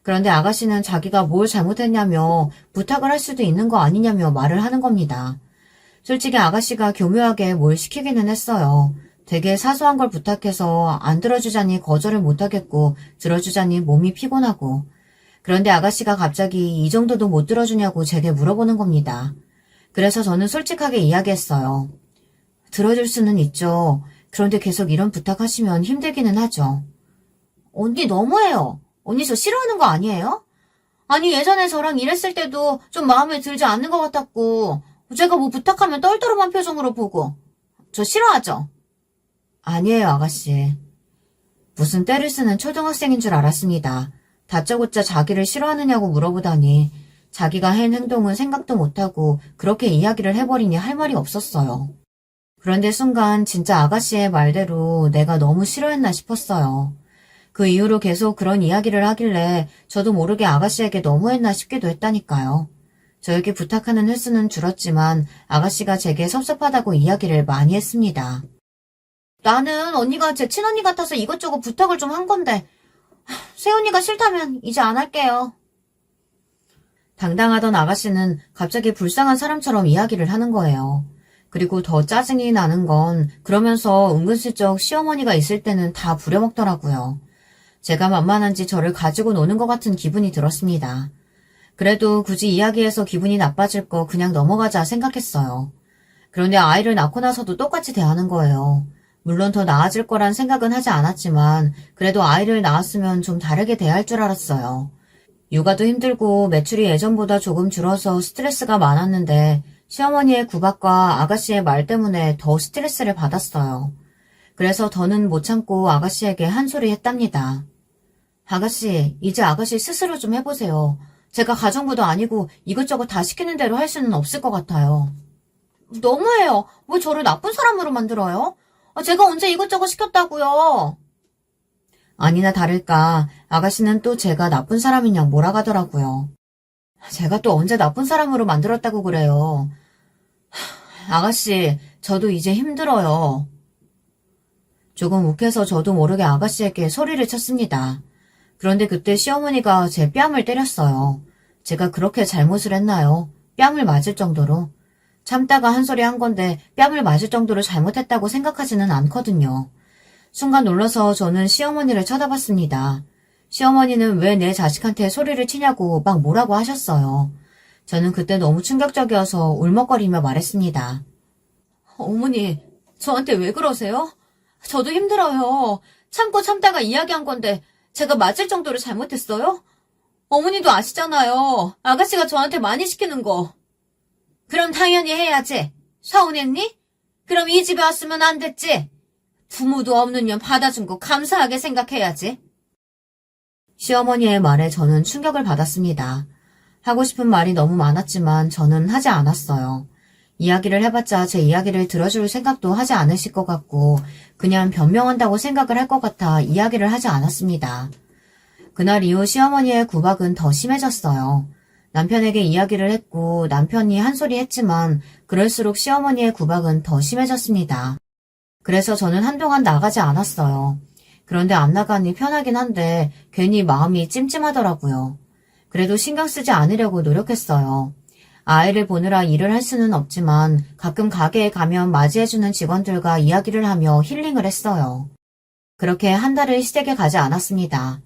Speaker 1: 그런데 아가씨는 자기가 뭘 잘못했냐며 부탁을 할 수도 있는 거 아니냐며 말을 하는 겁니다. 솔직히 아가씨가 교묘하게 뭘 시키기는 했어요. 되게 사소한 걸 부탁해서 안 들어주자니 거절을 못하겠고 들어주자니 몸이 피곤하고 그런데 아가씨가 갑자기 이 정도도 못 들어주냐고 제게 물어보는 겁니다. 그래서 저는 솔직하게 이야기했어요. 들어줄 수는 있죠. 그런데 계속 이런 부탁하시면 힘들기는 하죠. 언니 너무해요. 언니 저 싫어하는 거 아니에요? 아니 예전에 저랑 일했을 때도 좀 마음에 들지 않는 것 같았고 제가 뭐 부탁하면 떨떠름한 표정으로 보고 저 싫어하죠? 아니에요 아가씨. 무슨 때를 쓰는 초등학생인 줄 알았습니다. 다짜고짜 자기를 싫어하느냐고 물어보다니 자기가 한 행동은 생각도 못하고 그렇게 이야기를 해버리니 할 말이 없었어요. 그런데 순간 진짜 아가씨의 말대로 내가 너무 싫어했나 싶었어요. 그 이후로 계속 그런 이야기를 하길래 저도 모르게 아가씨에게 너무했나 싶기도 했다니까요. 저에게 부탁하는 횟수는 줄었지만 아가씨가 제게 섭섭하다고 이야기를 많이 했습니다. 나는 언니가 제 친언니 같아서 이것저것 부탁을 좀 한 건데 새언니가 싫다면 이제 안 할게요. 당당하던 아가씨는 갑자기 불쌍한 사람처럼 이야기를 하는 거예요. 그리고 더 짜증이 나는 건 그러면서 은근슬쩍 시어머니가 있을 때는 다 부려먹더라고요. 제가 만만한지 저를 가지고 노는 것 같은 기분이 들었습니다. 그래도 굳이 이야기해서 기분이 나빠질 거 그냥 넘어가자 생각했어요. 그런데 아이를 낳고 나서도 똑같이 대하는 거예요. 물론 더 나아질 거란 생각은 하지 않았지만 그래도 아이를 낳았으면 좀 다르게 대할 줄 알았어요. 육아도 힘들고 매출이 예전보다 조금 줄어서 스트레스가 많았는데 시어머니의 구박과 아가씨의 말 때문에 더 스트레스를 받았어요. 그래서 더는 못 참고 아가씨에게 한 소리 했답니다. 아가씨, 이제 아가씨 스스로 좀 해보세요. 제가 가정부도 아니고 이것저것 다 시키는 대로 할 수는 없을 것 같아요. 너무해요. 왜 저를 나쁜 사람으로 만들어요? 제가 언제 이것저것 시켰다고요? 아니나 다를까 아가씨는 또 제가 나쁜 사람이냐 몰아가더라고요. 제가 또 언제 나쁜 사람으로 만들었다고 그래요. 아가씨, 저도 이제 힘들어요. 조금 욱해서 저도 모르게 아가씨에게 소리를 쳤습니다. 그런데 그때 시어머니가 제 뺨을 때렸어요. 제가 그렇게 잘못을 했나요? 뺨을 맞을 정도로. 참다가 한 소리 한 건데 뺨을 맞을 정도로 잘못했다고 생각하지는 않거든요. 순간 놀라서 저는 시어머니를 쳐다봤습니다. 시어머니는 왜 내 자식한테 소리를 치냐고 막 뭐라고 하셨어요. 저는 그때 너무 충격적이어서 울먹거리며 말했습니다. 어머니, 저한테 왜 그러세요? 저도 힘들어요. 참고 참다가 이야기한 건데 제가 맞을 정도로 잘못했어요? 어머니도 아시잖아요. 아가씨가 저한테 많이 시키는 거. 그럼 당연히 해야지. 서운했니? 그럼 이 집에 왔으면 안 됐지? 부모도 없는 년 받아준 거 감사하게 생각해야지. 시어머니의 말에 저는 충격을 받았습니다. 하고 싶은 말이 너무 많았지만 저는 하지 않았어요. 이야기를 해봤자 제 이야기를 들어줄 생각도 하지 않으실 것 같고 그냥 변명한다고 생각을 할 것 같아 이야기를 하지 않았습니다. 그날 이후 시어머니의 구박은 더 심해졌어요. 남편에게 이야기를 했고 남편이 한 소리 했지만 그럴수록 시어머니의 구박은 더 심해졌습니다. 그래서 저는 한동안 나가지 않았어요. 그런데 안 나가니 편하긴 한데 괜히 마음이 찜찜하더라고요. 그래도 신경 쓰지 않으려고 노력했어요. 아이를 보느라 일을 할 수는 없지만 가끔 가게에 가면 맞이해주는 직원들과 이야기를 하며 힐링을 했어요. 그렇게 한 달을 시댁에 가지 않았습니다.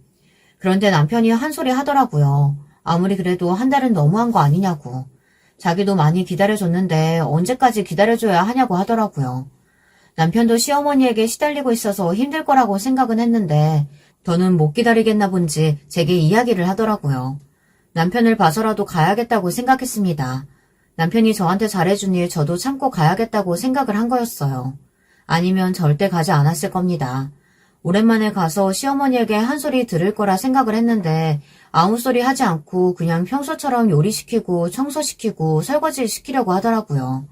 Speaker 1: 그런데 남편이 한 소리 하더라고요. 아무리 그래도 한 달은 너무한 거 아니냐고. 자기도 많이 기다려줬는데 언제까지 기다려줘야 하냐고 하더라고요. 남편도 시어머니에게 시달리고 있어서 힘들 거라고 생각은 했는데 더는 못 기다리겠나 본지 제게 이야기를 하더라고요. 남편을 봐서라도 가야겠다고 생각했습니다. 남편이 저한테 잘해주니 저도 참고 가야겠다고 생각을 한 거였어요. 아니면 절대 가지 않았을 겁니다. 오랜만에 가서 시어머니에게 한 소리 들을 거라 생각을 했는데 아무 소리 하지 않고 그냥 평소처럼 요리시키고 청소시키고 설거지 시키려고 하더라고요.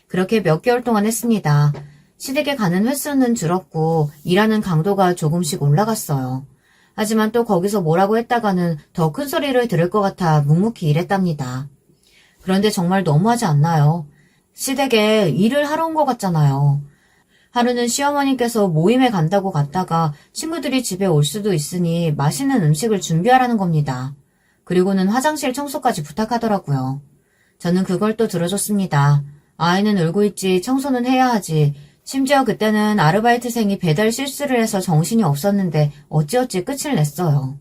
Speaker 1: 그렇게 몇 개월 동안 했습니다. 시댁에 가는 횟수는 줄었고 일하는 강도가 조금씩 올라갔어요. 하지만 또 거기서 뭐라고 했다가는 더 큰 소리를 들을 것 같아 묵묵히 일했답니다. 그런데 정말 너무하지 않나요? 시댁에 일을 하러 온 것 같잖아요. 하루는 시어머니께서 모임에 간다고 갔다가 친구들이 집에 올 수도 있으니 맛있는 음식을 준비하라는 겁니다. 그리고는 화장실 청소까지 부탁하더라고요. 저는 그걸 또 들어줬습니다. 아이는 울고 있지 청소는 해야 하지. 심지어 그때는 아르바이트생이 배달 실수를 해서 정신이 없었는데 어찌어찌 끝을 냈어요.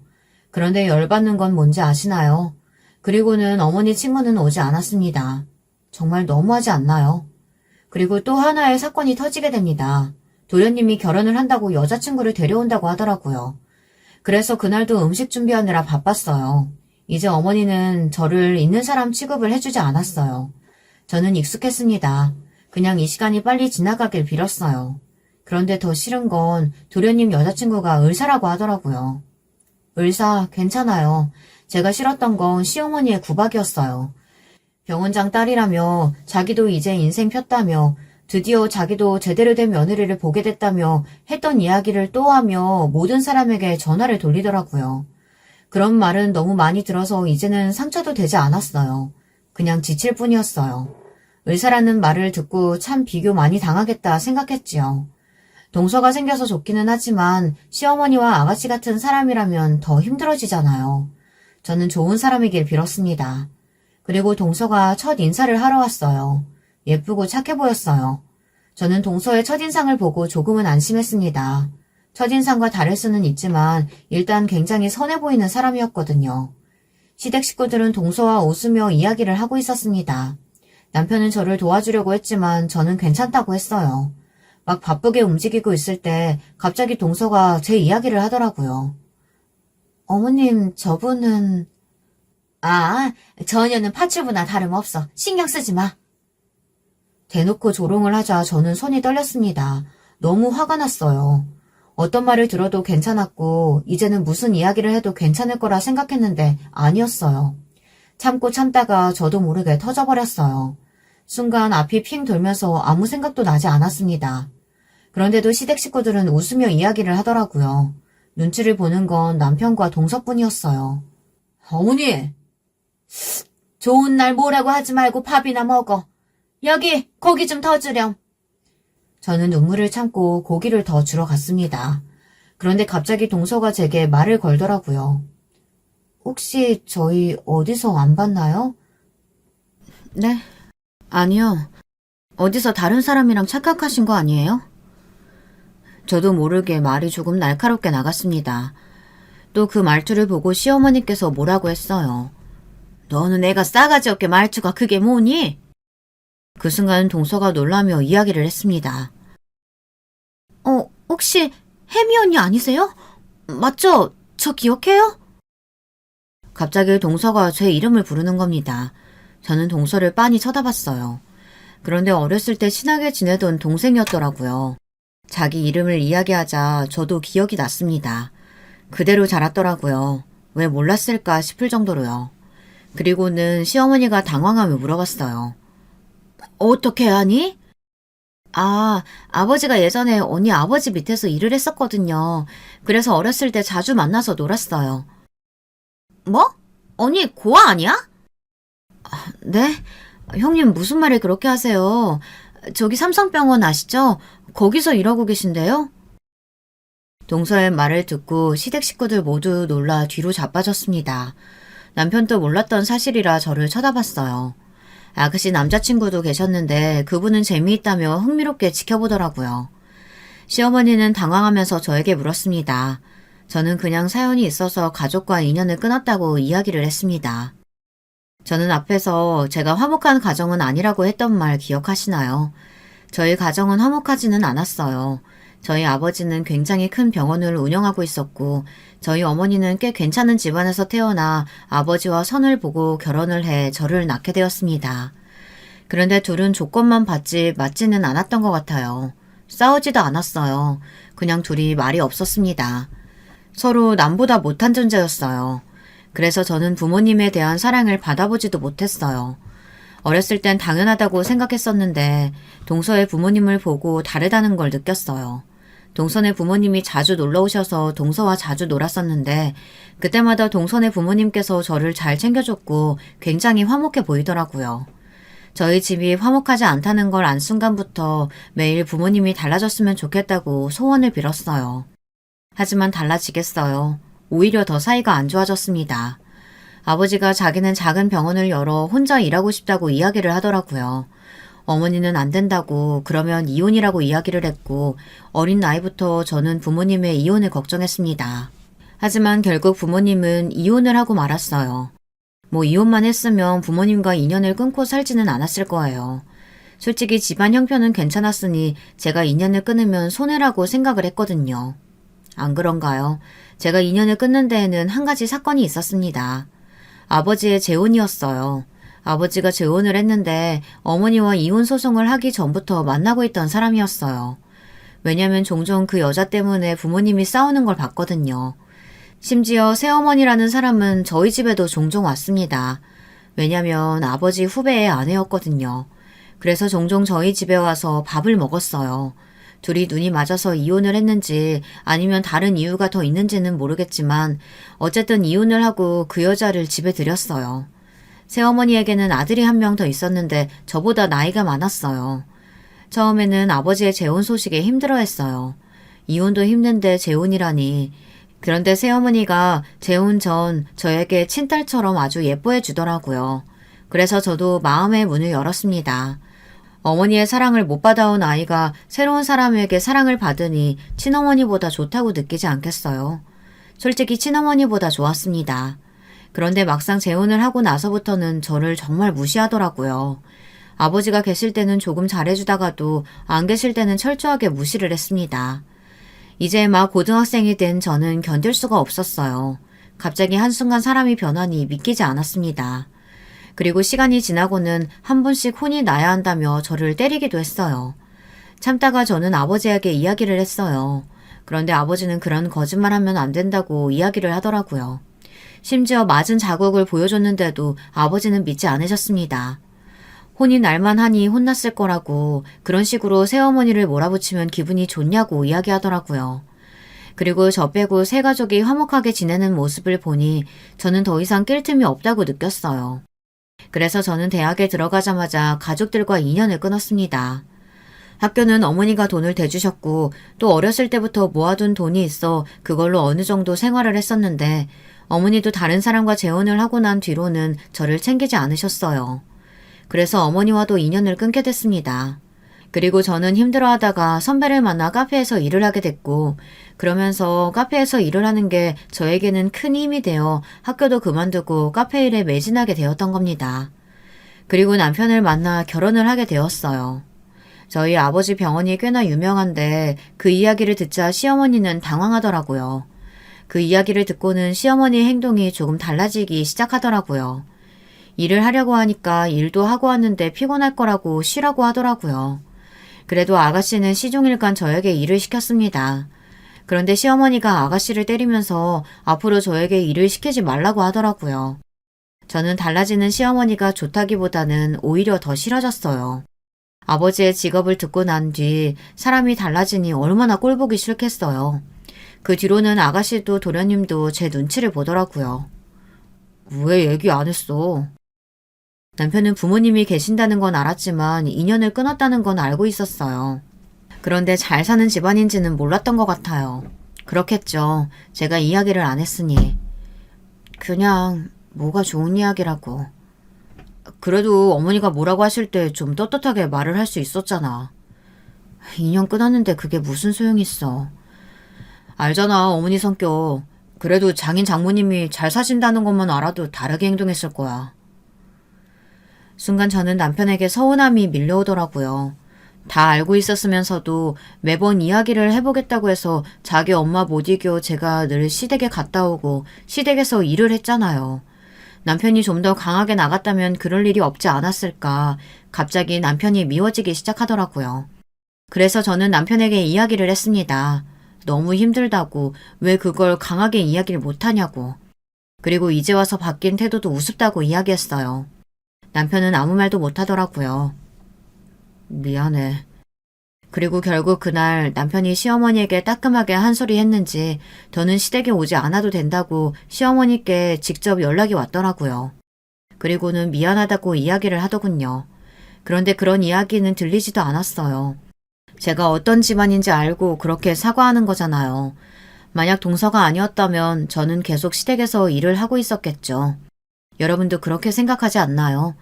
Speaker 1: 그런데 열받는 건 뭔지 아시나요? 그리고는 어머니 친구는 오지 않았습니다. 정말 너무하지 않나요? 그리고 또 하나의 사건이 터지게 됩니다. 도련님이 결혼을 한다고 여자친구를 데려온다고 하더라고요. 그래서 그날도 음식 준비하느라 바빴어요. 이제 어머니는 저를 있는 사람 취급을 해주지 않았어요. 저는 익숙했습니다. 그냥 이 시간이 빨리 지나가길 빌었어요. 그런데 더 싫은 건 도련님 여자친구가 의사라고 하더라고요. 의사, 괜찮아요. 제가 싫었던 건 시어머니의 구박이었어요. 병원장 딸이라며 자기도 이제 인생 폈다며 드디어 자기도 제대로 된 며느리를 보게 됐다며 했던 이야기를 또 하며 모든 사람에게 전화를 돌리더라고요. 그런 말은 너무 많이 들어서 이제는 상처도 되지 않았어요. 그냥 지칠 뿐이었어요. 의사라는 말을 듣고 참 비교 많이 당하겠다 생각했지요. 동서가 생겨서 좋기는 하지만 시어머니와 아가씨 같은 사람이라면 더 힘들어지잖아요. 저는 좋은 사람이길 빌었습니다. 그리고 동서가 첫 인사를 하러 왔어요. 예쁘고 착해 보였어요. 저는 동서의 첫인상을 보고 조금은 안심했습니다. 첫인상과 다를 수는 있지만 일단 굉장히 선해 보이는 사람이었거든요. 시댁 식구들은 동서와 웃으며 이야기를 하고 있었습니다. 남편은 저를 도와주려고 했지만 저는 괜찮다고 했어요. 막 바쁘게 움직이고 있을 때 갑자기 동서가 제 이야기를 하더라고요. 어머님, 저분은... 아, 전혀는 파출부나 다름없어. 신경 쓰지 마. 대놓고 조롱을 하자 저는 손이 떨렸습니다. 너무 화가 났어요. 어떤 말을 들어도 괜찮았고 이제는 무슨 이야기를 해도 괜찮을 거라 생각했는데 아니었어요. 참고 참다가 저도 모르게 터져버렸어요. 순간 앞이 핑 돌면서 아무 생각도 나지 않았습니다. 그런데도 시댁 식구들은 웃으며 이야기를 하더라고요. 눈치를 보는 건 남편과 동서뿐이었어요. 어머니! 좋은 날 뭐라고 하지 말고 밥이나 먹어. 여기 고기 좀 더 주렴. 저는 눈물을 참고 고기를 더 주러 갔습니다. 그런데 갑자기 동서가 제게 말을 걸더라고요. 혹시 저희 어디서 안 봤나요? 네. 아니요. 어디서 다른 사람이랑 착각하신 거 아니에요? 저도 모르게 말이 조금 날카롭게 나갔습니다. 또 그 말투를 보고 시어머니께서 뭐라고 했어요. 너는 애가 싸가지 없게 말투가 그게 뭐니? 그 순간 동서가 놀라며 이야기를 했습니다. 혹시 혜미 언니 아니세요? 맞죠? 저 기억해요? 갑자기 동서가 제 이름을 부르는 겁니다. 저는 동서를 빤히 쳐다봤어요. 그런데 어렸을 때 친하게 지내던 동생이었더라고요. 자기 이름을 이야기하자 저도 기억이 났습니다. 그대로 자랐더라고요. 왜 몰랐을까 싶을 정도로요. 그리고는 시어머니가 당황하며 물어봤어요. 어떻게 하니? 아, 아버지가 예전에 언니 아버지 밑에서 일을 했었거든요. 그래서 어렸을 때 자주 만나서 놀았어요. 뭐? 언니 고아 아니야? 네? 형님 무슨 말을 그렇게 하세요? 저기 삼성병원 아시죠? 거기서 일하고 계신데요? 동서의 말을 듣고 시댁 식구들 모두 놀라 뒤로 자빠졌습니다. 남편도 몰랐던 사실이라 저를 쳐다봤어요. 아가씨 남자친구도 계셨는데 그분은 재미있다며 흥미롭게 지켜보더라고요. 시어머니는 당황하면서 저에게 물었습니다. 저는 그냥 사연이 있어서 가족과 인연을 끊었다고 이야기를 했습니다. 저는 앞에서 제가 화목한 가정은 아니라고 했던 말 기억하시나요? 저희 가정은 화목하지는 않았어요. 저희 아버지는 굉장히 큰 병원을 운영하고 있었고 저희 어머니는 꽤 괜찮은 집안에서 태어나 아버지와 선을 보고 결혼을 해 저를 낳게 되었습니다. 그런데 둘은 조건만 받지 맞지는 않았던 것 같아요. 싸우지도 않았어요. 그냥 둘이 말이 없었습니다. 서로 남보다 못한 존재였어요. 그래서 저는 부모님에 대한 사랑을 받아보지도 못했어요. 어렸을 땐 당연하다고 생각했었는데 동서의 부모님을 보고 다르다는 걸 느꼈어요. 동선의 부모님이 자주 놀러 오셔서 동서와 자주 놀았었는데 그때마다 동선의 부모님께서 저를 잘 챙겨줬고 굉장히 화목해 보이더라고요. 저희 집이 화목하지 않다는 걸 안 순간부터 매일 부모님이 달라졌으면 좋겠다고 소원을 빌었어요. 하지만 달라지겠어요. 오히려 더 사이가 안 좋아졌습니다. 아버지가 자기는 작은 병원을 열어 혼자 일하고 싶다고 이야기를 하더라고요. 어머니는 안 된다고 그러면 이혼이라고 이야기를 했고 어린 나이부터 저는 부모님의 이혼을 걱정했습니다. 하지만 결국 부모님은 이혼을 하고 말았어요. 뭐 이혼만 했으면 부모님과 인연을 끊고 살지는 않았을 거예요. 솔직히 집안 형편은 괜찮았으니 제가 인연을 끊으면 손해라고 생각을 했거든요. 안 그런가요? 제가 인연을 끊는 데에는 한 가지 사건이 있었습니다. 아버지의 재혼이었어요. 아버지가 재혼을 했는데 어머니와 이혼 소송을 하기 전부터 만나고 있던 사람이었어요. 왜냐면 종종 그 여자 때문에 부모님이 싸우는 걸 봤거든요. 심지어 새어머니라는 사람은 저희 집에도 종종 왔습니다. 왜냐면 아버지 후배의 아내였거든요. 그래서 종종 저희 집에 와서 밥을 먹었어요. 둘이 눈이 맞아서 이혼을 했는지 아니면 다른 이유가 더 있는지는 모르겠지만 어쨌든 이혼을 하고 그 여자를 집에 들였어요. 새어머니에게는 아들이 한 명 더 있었는데 저보다 나이가 많았어요. 처음에는 아버지의 재혼 소식에 힘들어했어요. 이혼도 힘든데 재혼이라니. 그런데 새어머니가 재혼 전 저에게 친딸처럼 아주 예뻐해 주더라고요. 그래서 저도 마음의 문을 열었습니다. 어머니의 사랑을 못 받아온 아이가 새로운 사람에게 사랑을 받으니 친어머니보다 좋다고 느끼지 않겠어요. 솔직히 친어머니보다 좋았습니다. 그런데 막상 재혼을 하고 나서부터는 저를 정말 무시하더라고요. 아버지가 계실 때는 조금 잘해주다가도 안 계실 때는 철저하게 무시를 했습니다. 이제 막 고등학생이 된 저는 견딜 수가 없었어요. 갑자기 한순간 사람이 변하니 믿기지 않았습니다. 그리고 시간이 지나고는 한 번씩 혼이 나야 한다며 저를 때리기도 했어요. 참다가 저는 아버지에게 이야기를 했어요. 그런데 아버지는 그런 거짓말하면 안 된다고 이야기를 하더라고요. 심지어 맞은 자국을 보여줬는데도 아버지는 믿지 않으셨습니다. 혼이 날만 하니 혼났을 거라고 그런 식으로 새어머니를 몰아붙이면 기분이 좋냐고 이야기하더라고요. 그리고 저 빼고 세 가족이 화목하게 지내는 모습을 보니 저는 더 이상 낄 틈이 없다고 느꼈어요. 그래서 저는 대학에 들어가자마자 가족들과 인연을 끊었습니다. 학교는 어머니가 돈을 대주셨고 또 어렸을 때부터 모아둔 돈이 있어 그걸로 어느 정도 생활을 했었는데 어머니도 다른 사람과 재혼을 하고 난 뒤로는 저를 챙기지 않으셨어요. 그래서 어머니와도 인연을 끊게 됐습니다. 그리고 저는 힘들어하다가 선배를 만나 카페에서 일을 하게 됐고 그러면서 카페에서 일을 하는 게 저에게는 큰 힘이 되어 학교도 그만두고 카페 일에 매진하게 되었던 겁니다. 그리고 남편을 만나 결혼을 하게 되었어요. 저희 아버지 병원이 꽤나 유명한데 그 이야기를 듣자 시어머니는 당황하더라고요. 그 이야기를 듣고는 시어머니의 행동이 조금 달라지기 시작하더라고요. 일을 하려고 하니까 일도 하고 왔는데 피곤할 거라고 쉬라고 하더라고요. 그래도 아가씨는 시종일관 저에게 일을 시켰습니다. 그런데 시어머니가 아가씨를 때리면서 앞으로 저에게 일을 시키지 말라고 하더라고요. 저는 달라지는 시어머니가 좋다기보다는 오히려 더 싫어졌어요. 아버지의 직업을 듣고 난 뒤 사람이 달라지니 얼마나 꼴보기 싫겠어요. 그 뒤로는 아가씨도 도련님도 제 눈치를 보더라고요. 왜 얘기 안 했어? 남편은 부모님이 계신다는 건 알았지만 인연을 끊었다는 건 알고 있었어요. 그런데 잘 사는 집안인지는 몰랐던 것 같아요. 그렇겠죠. 제가 이야기를 안 했으니. 그냥 뭐가 좋은 이야기라고. 그래도 어머니가 뭐라고 하실 때 좀 떳떳하게 말을 할 수 있었잖아. 인연 끊었는데 그게 무슨 소용이 있어. 알잖아, 어머니 성격. 그래도 장인 장모님이 잘 사신다는 것만 알아도 다르게 행동했을 거야. 순간 저는 남편에게 서운함이 밀려오더라고요. 다 알고 있었으면서도 매번 이야기를 해보겠다고 해서 자기 엄마 못 이겨 제가 늘 시댁에 갔다 오고 시댁에서 일을 했잖아요. 남편이 좀 더 강하게 나갔다면 그럴 일이 없지 않았을까. 갑자기 남편이 미워지기 시작하더라고요. 그래서 저는 남편에게 이야기를 했습니다. 너무 힘들다고, 왜 그걸 강하게 이야기를 못하냐고. 그리고 이제 와서 바뀐 태도도 우습다고 이야기했어요. 남편은 아무 말도 못하더라고요. 미안해. 그리고 결국 그날 남편이 시어머니에게 따끔하게 한 소리 했는지 더는 시댁에 오지 않아도 된다고 시어머니께 직접 연락이 왔더라고요. 그리고는 미안하다고 이야기를 하더군요. 그런데 그런 이야기는 들리지도 않았어요. 제가 어떤 집안인지 알고 그렇게 사과하는 거잖아요. 만약 동서가 아니었다면 저는 계속 시댁에서 일을 하고 있었겠죠. 여러분도 그렇게 생각하지 않나요?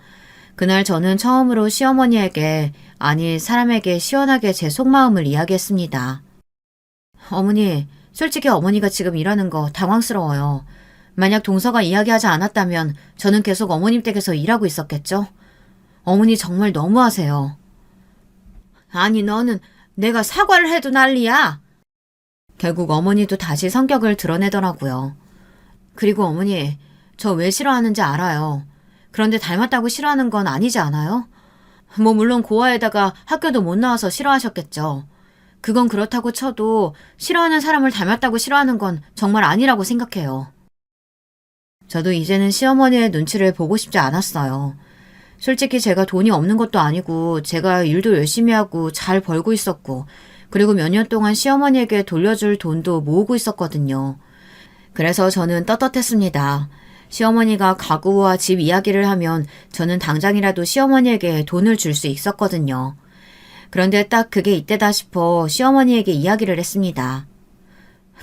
Speaker 1: 그날 저는 처음으로 시어머니에게, 아니 사람에게 시원하게 제 속마음을 이야기했습니다. 어머니, 솔직히 어머니가 지금 일하는 거 당황스러워요. 만약 동서가 이야기하지 않았다면 저는 계속 어머님 댁에서 일하고 있었겠죠? 어머니 정말 너무하세요. 아니 너는 내가 사과를 해도 난리야. 결국 어머니도 다시 성격을 드러내더라고요. 그리고 어머니, 저 왜 싫어하는지 알아요. 그런데 닮았다고 싫어하는 건 아니지 않아요? 뭐 물론 고아에다가 학교도 못 나와서 싫어하셨겠죠. 그건 그렇다고 쳐도 싫어하는 사람을 닮았다고 싫어하는 건 정말 아니라고 생각해요. 저도 이제는 시어머니의 눈치를 보고 싶지 않았어요. 솔직히 제가 돈이 없는 것도 아니고 제가 일도 열심히 하고 잘 벌고 있었고 그리고 몇 년 동안 시어머니에게 돌려줄 돈도 모으고 있었거든요. 그래서 저는 떳떳했습니다. 시어머니가 가구와 집 이야기를 하면 저는 당장이라도 시어머니에게 돈을 줄 수 있었거든요. 그런데 딱 그게 이때다 싶어 시어머니에게 이야기를 했습니다.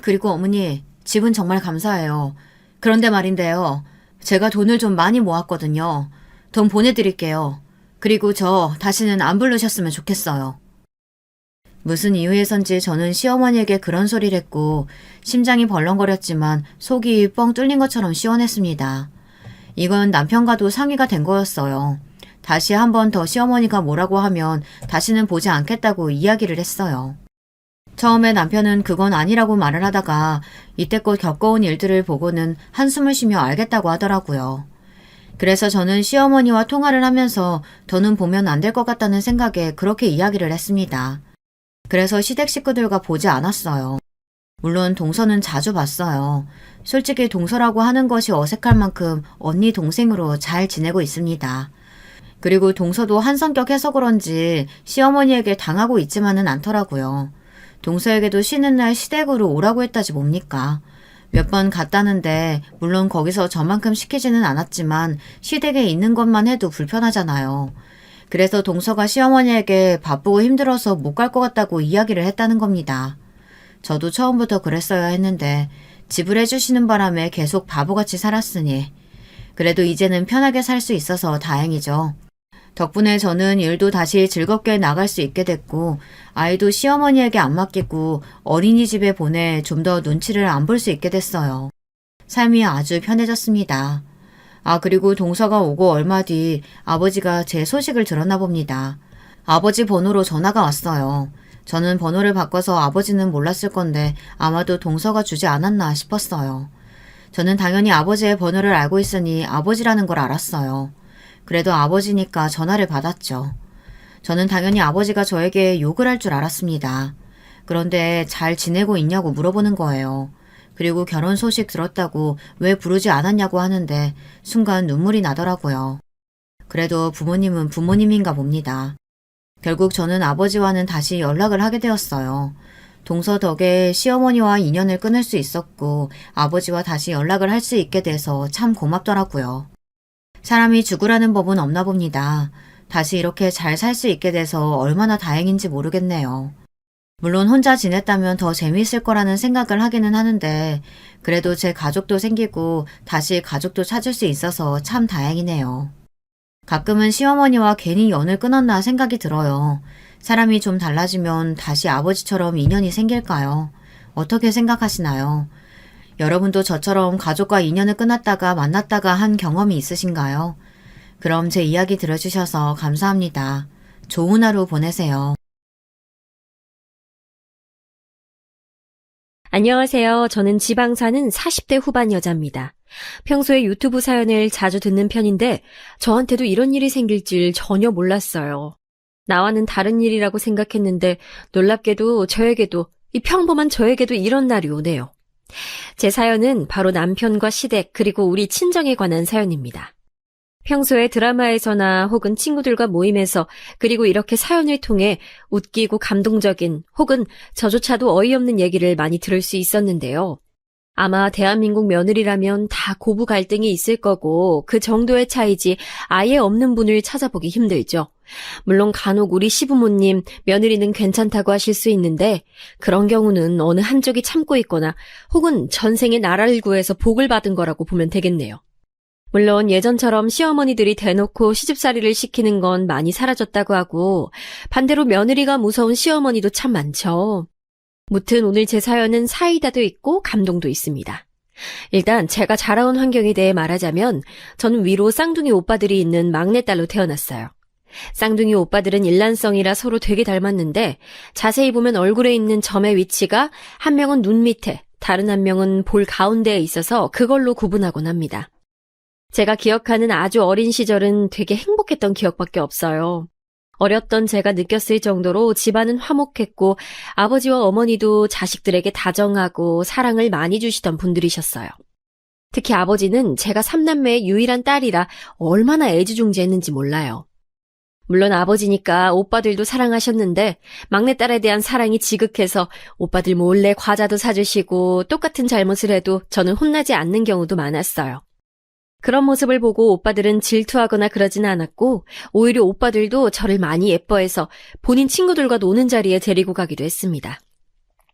Speaker 1: 그리고 어머니, 집은 정말 감사해요. 그런데 말인데요. 제가 돈을 좀 많이 모았거든요. 돈 보내드릴게요. 그리고 저 다시는 안 부르셨으면 좋겠어요. 무슨 이유에선지 저는 시어머니에게 그런 소리를 했고 심장이 벌렁거렸지만 속이 뻥 뚫린 것처럼 시원했습니다. 이건 남편과도 상의가 된 거였어요. 다시 한 번 더 시어머니가 뭐라고 하면 다시는 보지 않겠다고 이야기를 했어요. 처음에 남편은 그건 아니라고 말을 하다가 이때껏 겪어온 일들을 보고는 한숨을 쉬며 알겠다고 하더라고요. 그래서 저는 시어머니와 통화를 하면서 더는 보면 안 될 것 같다는 생각에 그렇게 이야기를 했습니다. 그래서 시댁 식구들과 보지 않았어요. 물론 동서는 자주 봤어요. 솔직히 동서라고 하는 것이 어색할 만큼 언니 동생으로 잘 지내고 있습니다. 그리고 동서도 한성격해서 그런지 시어머니에게 당하고 있지만은 않더라고요. 동서에게도 쉬는 날 시댁으로 오라고 했다지 뭡니까. 몇 번 갔다는데 물론 거기서 저만큼 시키지는 않았지만 시댁에 있는 것만 해도 불편하잖아요. 그래서 동서가 시어머니에게 바쁘고 힘들어서 못 갈 것 같다고 이야기를 했다는 겁니다. 저도 처음부터 그랬어야 했는데 지불해 주시는 바람에 계속 바보같이 살았으니 그래도 이제는 편하게 살 수 있어서 다행이죠. 덕분에 저는 일도 다시 즐겁게 나갈 수 있게 됐고 아이도 시어머니에게 안 맡기고 어린이집에 보내 좀 더 눈치를 안 볼 수 있게 됐어요. 삶이 아주 편해졌습니다. 그리고 동서가 오고 얼마 뒤 아버지가 제 소식을 들었나 봅니다. 아버지 번호로 전화가 왔어요. 저는 번호를 바꿔서 아버지는 몰랐을 건데 아마도 동서가 주지 않았나 싶었어요. 저는 당연히 아버지의 번호를 알고 있으니 아버지라는 걸 알았어요. 그래도 아버지니까 전화를 받았죠. 저는 당연히 아버지가 저에게 욕을 할 줄 알았습니다. 그런데 잘 지내고 있냐고 물어보는 거예요. 그리고 결혼 소식 들었다고 왜 부르지 않았냐고 하는데 순간 눈물이 나더라고요. 그래도 부모님은 부모님인가 봅니다. 결국 저는 아버지와는 다시 연락을 하게 되었어요. 동서 덕에 시어머니와 인연을 끊을 수 있었고 아버지와 다시 연락을 할 수 있게 돼서 참 고맙더라고요. 사람이 죽으라는 법은 없나 봅니다. 다시 이렇게 잘 살 수 있게 돼서 얼마나 다행인지 모르겠네요. 물론 혼자 지냈다면 더 재미있을 거라는 생각을 하기는 하는데 그래도 제 가족도 생기고 다시 가족도 찾을 수 있어서 참 다행이네요. 가끔은 시어머니와 괜히 연을 끊었나 생각이 들어요. 사람이 좀 달라지면 다시 아버지처럼 인연이 생길까요? 어떻게 생각하시나요? 여러분도 저처럼 가족과 인연을 끊었다가 만났다가 한 경험이 있으신가요? 그럼 제 이야기 들어주셔서 감사합니다. 좋은 하루 보내세요.
Speaker 2: 안녕하세요. 저는 지방 사는 40대 후반 여자입니다. 평소에 유튜브 사연을 자주 듣는 편인데 저한테도 이런 일이 생길 줄 전혀 몰랐어요. 나와는 다른 일이라고 생각했는데 놀랍게도 저에게도, 이 평범한 저에게도 이런 날이 오네요. 제 사연은 바로 남편과 시댁 그리고 우리 친정에 관한 사연입니다. 평소에 드라마에서나 혹은 친구들과 모임에서 그리고 이렇게 사연을 통해 웃기고 감동적인 혹은 저조차도 어이없는 얘기를 많이 들을 수 있었는데요. 아마 대한민국 며느리라면 다 고부 갈등이 있을 거고 그 정도의 차이지 아예 없는 분을 찾아보기 힘들죠. 물론 간혹 우리 시부모님, 며느리는 괜찮다고 하실 수 있는데 그런 경우는 어느 한쪽이 참고 있거나 혹은 전생에 나라를 구해서 복을 받은 거라고 보면 되겠네요. 물론 예전처럼 시어머니들이 대놓고 시집살이를 시키는 건 많이 사라졌다고 하고 반대로 며느리가 무서운 시어머니도 참 많죠. 무튼 오늘 제 사연은 사이다도 있고 감동도 있습니다. 일단 제가 자라온 환경에 대해 말하자면 저는 위로 쌍둥이 오빠들이 있는 막내딸로 태어났어요. 쌍둥이 오빠들은 일란성이라 서로 되게 닮았는데 자세히 보면 얼굴에 있는 점의 위치가 한 명은 눈 밑에, 다른 한 명은 볼 가운데에 있어서 그걸로 구분하곤 합니다. 제가 기억하는 아주 어린 시절은 되게 행복했던 기억밖에 없어요. 어렸던 제가 느꼈을 정도로 집안은 화목했고 아버지와 어머니도 자식들에게 다정하고 사랑을 많이 주시던 분들이셨어요. 특히 아버지는 제가 3남매의 유일한 딸이라 얼마나 애지중지했는지 몰라요. 물론 아버지니까 오빠들도 사랑하셨는데 막내딸에 대한 사랑이 지극해서 오빠들 몰래 과자도 사주시고 똑같은 잘못을 해도 저는 혼나지 않는 경우도 많았어요. 그런 모습을 보고 오빠들은 질투하거나 그러진 않았고 오히려 오빠들도 저를 많이 예뻐해서 본인 친구들과 노는 자리에 데리고 가기도 했습니다.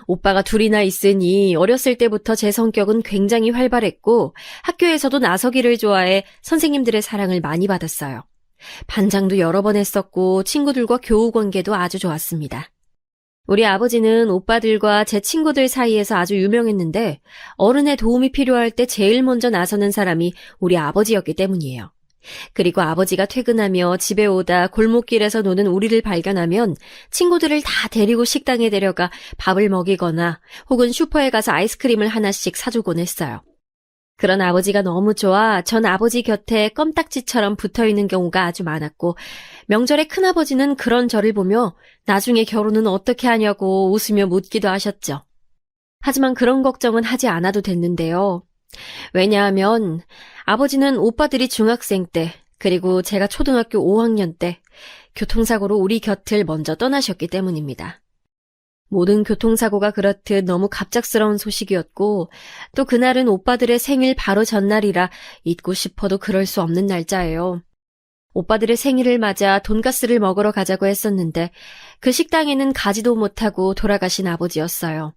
Speaker 2: 오빠가 둘이나 있으니 어렸을 때부터 제 성격은 굉장히 활발했고 학교에서도 나서기를 좋아해 선생님들의 사랑을 많이 받았어요. 반장도 여러 번 했었고 친구들과 교우 관계도 아주 좋았습니다. 우리 아버지는 오빠들과 제 친구들 사이에서 아주 유명했는데 어른의 도움이 필요할 때 제일 먼저 나서는 사람이 우리 아버지였기 때문이에요. 그리고 아버지가 퇴근하며 집에 오다 골목길에서 노는 우리를 발견하면 친구들을 다 데리고 식당에 데려가 밥을 먹이거나 혹은 슈퍼에 가서 아이스크림을 하나씩 사주곤 했어요. 그런 아버지가 너무 좋아 전 아버지 곁에 껌딱지처럼 붙어있는 경우가 아주 많았고 명절에 큰아버지는 그런 저를 보며 나중에 결혼은 어떻게 하냐고 웃으며 묻기도 하셨죠. 하지만 그런 걱정은 하지 않아도 됐는데요. 왜냐하면 아버지는 오빠들이 중학생 때 그리고 제가 초등학교 5학년 때 교통사고로 우리 곁을 먼저 떠나셨기 때문입니다. 모든 교통사고가 그렇듯 너무 갑작스러운 소식이었고 또 그날은 오빠들의 생일 바로 전날이라 잊고 싶어도 그럴 수 없는 날짜예요. 오빠들의 생일을 맞아 돈가스를 먹으러 가자고 했었는데 그 식당에는 가지도 못하고 돌아가신 아버지였어요.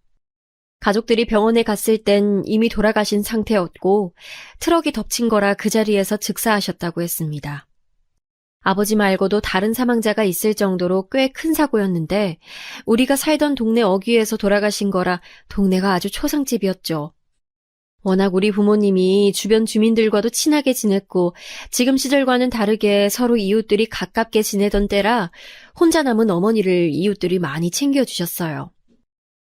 Speaker 2: 가족들이 병원에 갔을 땐 이미 돌아가신 상태였고 트럭이 덮친 거라 그 자리에서 즉사하셨다고 했습니다. 아버지 말고도 다른 사망자가 있을 정도로 꽤 큰 사고였는데 우리가 살던 동네 어귀에서 돌아가신 거라 동네가 아주 초상집이었죠. 워낙 우리 부모님이 주변 주민들과도 친하게 지냈고 지금 시절과는 다르게 서로 이웃들이 가깝게 지내던 때라 혼자 남은 어머니를 이웃들이 많이 챙겨주셨어요.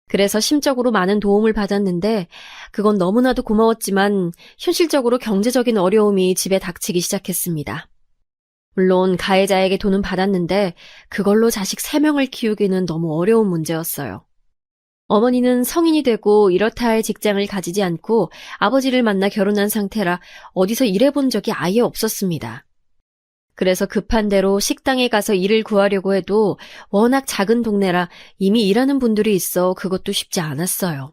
Speaker 2: 그래서 심적으로 많은 도움을 받았는데 그건 너무나도 고마웠지만 현실적으로 경제적인 어려움이 집에 닥치기 시작했습니다. 물론 가해자에게 돈은 받았는데 그걸로 자식 3명을 키우기는 너무 어려운 문제였어요. 어머니는 성인이 되고 이렇다 할 직장을 가지지 않고 아버지를 만나 결혼한 상태라 어디서 일해본 적이 아예 없었습니다. 그래서 급한 대로 식당에 가서 일을 구하려고 해도 워낙 작은 동네라 이미 일하는 분들이 있어 그것도 쉽지 않았어요.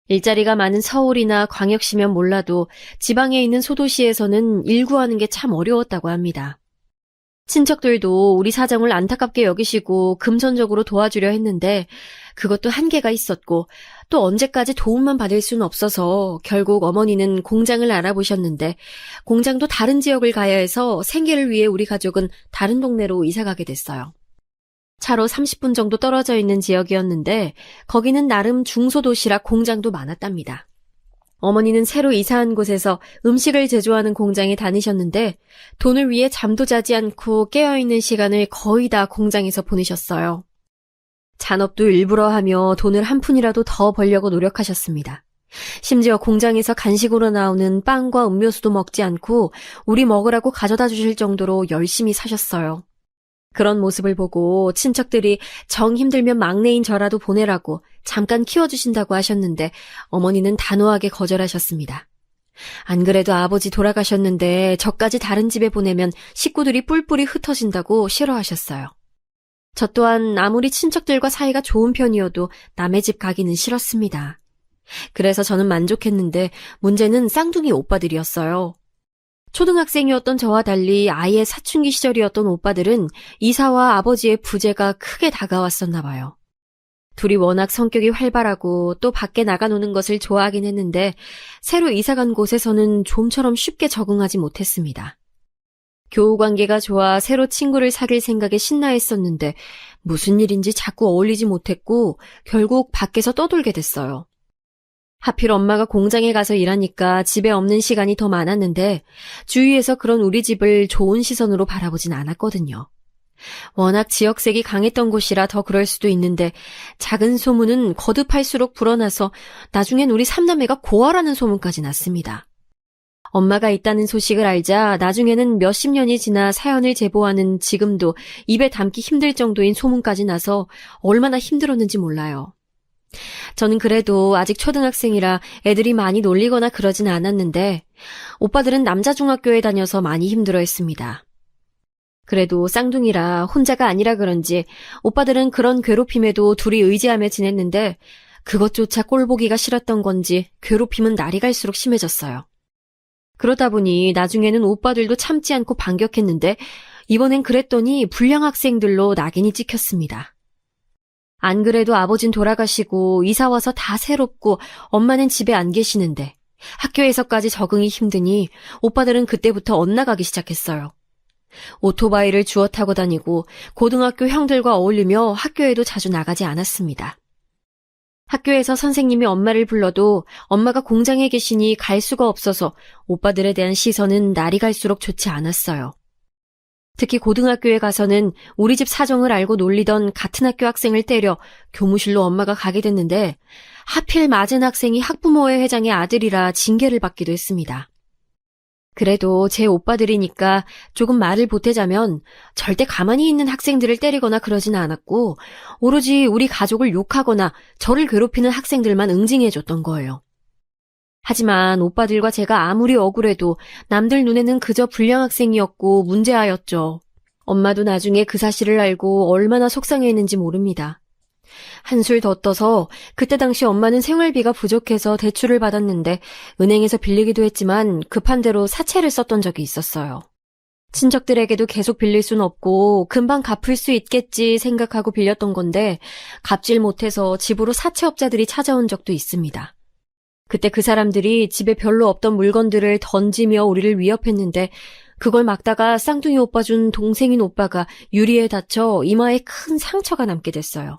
Speaker 2: 일자리가 많은 서울이나 광역시면 몰라도 지방에 있는 소도시에서는 일 구하는 게 참 어려웠다고 합니다. 친척들도 우리 사정을 안타깝게 여기시고 금전적으로 도와주려 했는데 그것도 한계가 있었고 또 언제까지 도움만 받을 수는 없어서 결국 어머니는 공장을 알아보셨는데 공장도 다른 지역을 가야 해서 생계를 위해 우리 가족은 다른 동네로 이사가게 됐어요. 차로 30분 정도 떨어져 있는 지역이었는데 거기는 나름 중소도시라 공장도 많았답니다. 어머니는 새로 이사한 곳에서 음식을 제조하는 공장에 다니셨는데 돈을 위해 잠도 자지 않고 깨어있는 시간을 거의 다 공장에서 보내셨어요. 잔업도 일부러 하며 돈을 한 푼이라도 더 벌려고 노력하셨습니다. 심지어 공장에서 간식으로 나오는 빵과 음료수도 먹지 않고 우리 먹으라고 가져다 주실 정도로 열심히 사셨어요. 그런 모습을 보고 친척들이 정 힘들면 막내인 저라도 보내라고 잠깐 키워주신다고 하셨는데 어머니는 단호하게 거절하셨습니다. 안 그래도 아버지 돌아가셨는데 저까지 다른 집에 보내면 식구들이 뿔뿔이 흩어진다고 싫어하셨어요. 저 또한 아무리 친척들과 사이가 좋은 편이어도 남의 집 가기는 싫었습니다. 그래서 저는 만족했는데 문제는 쌍둥이 오빠들이었어요. 초등학생이었던 저와 달리 아예 사춘기 시절이었던 오빠들은 이사와 아버지의 부재가 크게 다가왔었나 봐요. 둘이 워낙 성격이 활발하고 또 밖에 나가 노는 것을 좋아하긴 했는데 새로 이사간 곳에서는 좀처럼 쉽게 적응하지 못했습니다. 교우 관계가 좋아 새로 친구를 사귈 생각에 신나했었는데 무슨 일인지 자꾸 어울리지 못했고 결국 밖에서 떠돌게 됐어요. 하필 엄마가 공장에 가서 일하니까 집에 없는 시간이 더 많았는데 주위에서 그런 우리 집을 좋은 시선으로 바라보진 않았거든요. 워낙 지역색이 강했던 곳이라 더 그럴 수도 있는데 작은 소문은 거듭할수록 불어나서 나중엔 우리 삼남매가 고아라는 소문까지 났습니다. 엄마가 있다는 소식을 알자 나중에는 몇십 년이 지나 사연을 제보하는 지금도 입에 담기 힘들 정도인 소문까지 나서 얼마나 힘들었는지 몰라요. 저는 그래도 아직 초등학생이라 애들이 많이 놀리거나 그러진 않았는데 오빠들은 남자 중학교에 다녀서 많이 힘들어했습니다. 그래도 쌍둥이라 혼자가 아니라 그런지 오빠들은 그런 괴롭힘에도 둘이 의지하며 지냈는데 그것조차 꼴보기가 싫었던 건지 괴롭힘은 날이 갈수록 심해졌어요. 그러다 보니 나중에는 오빠들도 참지 않고 반격했는데 이번엔 그랬더니 불량 학생들로 낙인이 찍혔습니다. 안 그래도 아버진 돌아가시고 이사 와서 다 새롭고 엄마는 집에 안 계시는데 학교에서까지 적응이 힘드니 오빠들은 그때부터 엇나가기 시작했어요. 오토바이를 주워 타고 다니고 고등학교 형들과 어울리며 학교에도 자주 나가지 않았습니다. 학교에서 선생님이 엄마를 불러도 엄마가 공장에 계시니 갈 수가 없어서 오빠들에 대한 시선은 날이 갈수록 좋지 않았어요. 특히 고등학교에 가서는 우리 집 사정을 알고 놀리던 같은 학교 학생을 때려 교무실로 엄마가 가게 됐는데 하필 맞은 학생이 학부모회 회장의 아들이라 징계를 받기도 했습니다. 그래도 제 오빠들이니까 조금 말을 보태자면 절대 가만히 있는 학생들을 때리거나 그러진 않았고 오로지 우리 가족을 욕하거나 저를 괴롭히는 학생들만 응징해줬던 거예요. 하지만 오빠들과 제가 아무리 억울해도 남들 눈에는 그저 불량 학생이었고 문제아였죠. 엄마도 나중에 그 사실을 알고 얼마나 속상해했는지 모릅니다. 한술 더 떠서 그때 당시 엄마는 생활비가 부족해서 대출을 받았는데 은행에서 빌리기도 했지만 급한 대로 사채를 썼던 적이 있었어요. 친척들에게도 계속 빌릴 순 없고 금방 갚을 수 있겠지 생각하고 빌렸던 건데 갚질 못해서 집으로 사채업자들이 찾아온 적도 있습니다. 그때 그 사람들이 집에 별로 없던 물건들을 던지며 우리를 위협했는데 그걸 막다가 쌍둥이 오빠 준 동생인 오빠가 유리에 다쳐 이마에 큰 상처가 남게 됐어요.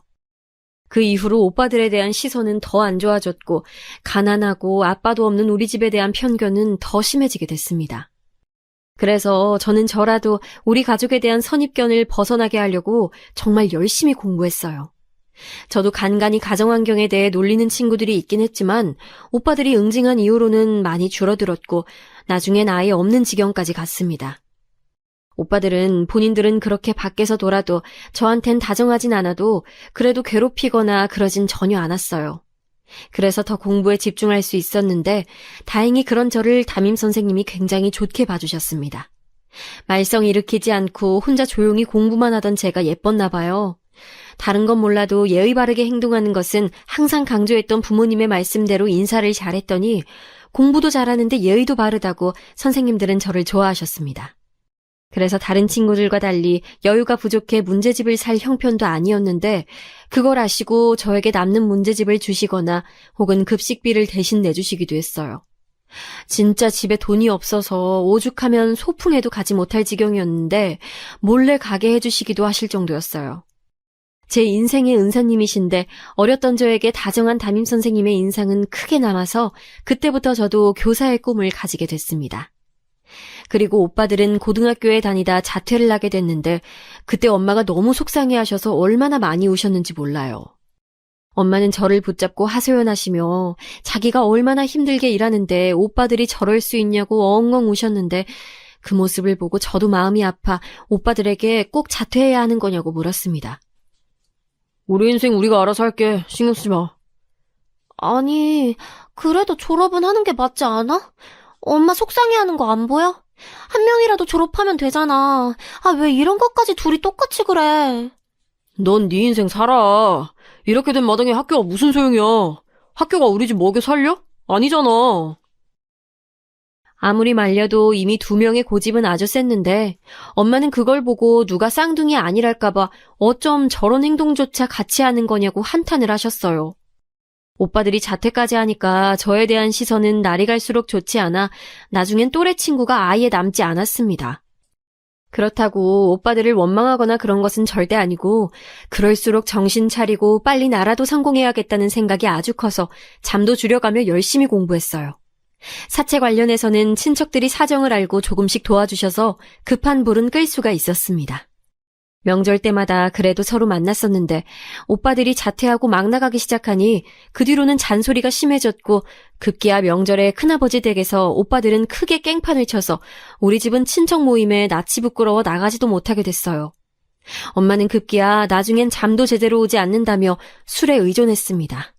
Speaker 2: 그 이후로 오빠들에 대한 시선은 더 안 좋아졌고 가난하고 아빠도 없는 우리 집에 대한 편견은 더 심해지게 됐습니다. 그래서 저는 저라도 우리 가족에 대한 선입견을 벗어나게 하려고 정말 열심히 공부했어요. 저도 간간히 가정환경에 대해 놀리는 친구들이 있긴 했지만 오빠들이 응징한 이후로는 많이 줄어들었고 나중엔 아예 없는 지경까지 갔습니다. 오빠들은 본인들은 그렇게 밖에서 놀아도 저한텐 다정하진 않아도 그래도 괴롭히거나 그러진 전혀 않았어요. 그래서 더 공부에 집중할 수 있었는데 다행히 그런 저를 담임 선생님이 굉장히 좋게 봐주셨습니다. 말썽 일으키지 않고 혼자 조용히 공부만 하던 제가 예뻤나 봐요. 다른 건 몰라도 예의 바르게 행동하는 것은 항상 강조했던 부모님의 말씀대로 인사를 잘했더니 공부도 잘하는데 예의도 바르다고 선생님들은 저를 좋아하셨습니다. 그래서 다른 친구들과 달리 여유가 부족해 문제집을 살 형편도 아니었는데 그걸 아시고 저에게 남는 문제집을 주시거나 혹은 급식비를 대신 내주시기도 했어요. 진짜 집에 돈이 없어서 오죽하면 소풍에도 가지 못할 지경이었는데 몰래 가게 해주시기도 하실 정도였어요. 제 인생의 은사님이신데 어렸던 저에게 다정한 담임선생님의 인상은 크게 남아서 그때부터 저도 교사의 꿈을 가지게 됐습니다. 그리고 오빠들은 고등학교에 다니다 자퇴를 하게 됐는데 그때 엄마가 너무 속상해하셔서 얼마나 많이 우셨는지 몰라요. 엄마는 저를 붙잡고 하소연하시며 자기가 얼마나 힘들게 일하는데 오빠들이 저럴 수 있냐고 엉엉 우셨는데 그 모습을 보고 저도 마음이 아파 오빠들에게 꼭 자퇴해야 하는 거냐고 물었습니다. 우리 인생 우리가 알아서 할게. 신경 쓰지 마.
Speaker 3: 아니, 그래도 졸업은 하는 게 맞지 않아? 엄마 속상해하는 거 안 보여? 한 명이라도 졸업하면 되잖아. 아, 왜 이런 것까지 둘이 똑같이 그래?
Speaker 2: 넌 네 인생 살아. 이렇게 된 마당에 학교가 무슨 소용이야. 학교가 우리 집 먹여 살려? 아니잖아. 아무리 말려도 이미 2명의 고집은 아주 셌는데 엄마는 그걸 보고 누가 쌍둥이 아니랄까봐 어쩜 저런 행동조차 같이 하는 거냐고 한탄을 하셨어요. 오빠들이 자퇴까지 하니까 저에 대한 시선은 날이 갈수록 좋지 않아 나중엔 또래 친구가 아예 남지 않았습니다. 그렇다고 오빠들을 원망하거나 그런 것은 절대 아니고 그럴수록 정신 차리고 빨리 나라도 성공해야겠다는 생각이 아주 커서 잠도 줄여가며 열심히 공부했어요. 사채 관련해서는 친척들이 사정을 알고 조금씩 도와주셔서 급한 불은 끌 수가 있었습니다. 명절 때마다 그래도 서로 만났었는데 오빠들이 자퇴하고 막 나가기 시작하니 그 뒤로는 잔소리가 심해졌고 급기야 명절에 큰아버지 댁에서 오빠들은 크게 깽판을 쳐서 우리 집은 친척 모임에 낯이 부끄러워 나가지도 못하게 됐어요. 엄마는 급기야 나중엔 잠도 제대로 오지 않는다며 술에 의존했습니다.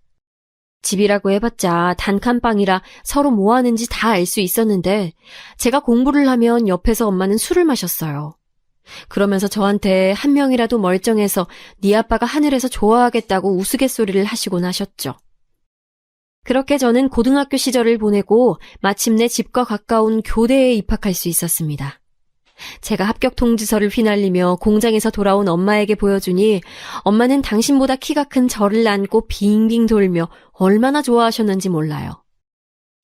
Speaker 2: 집이라고 해봤자 단칸방이라 서로 뭐 하는지 다 알 수 있었는데 제가 공부를 하면 옆에서 엄마는 술을 마셨어요. 그러면서 저한테 한 명이라도 멀쩡해서 네 아빠가 하늘에서 좋아하겠다고 우스갯소리를 하시곤 하셨죠. 그렇게 저는 고등학교 시절을 보내고 마침내 집과 가까운 교대에 입학할 수 있었습니다. 제가 합격 통지서를 휘날리며 공장에서 돌아온 엄마에게 보여주니 엄마는 당신보다 키가 큰 저를 안고 빙빙 돌며 얼마나 좋아하셨는지 몰라요.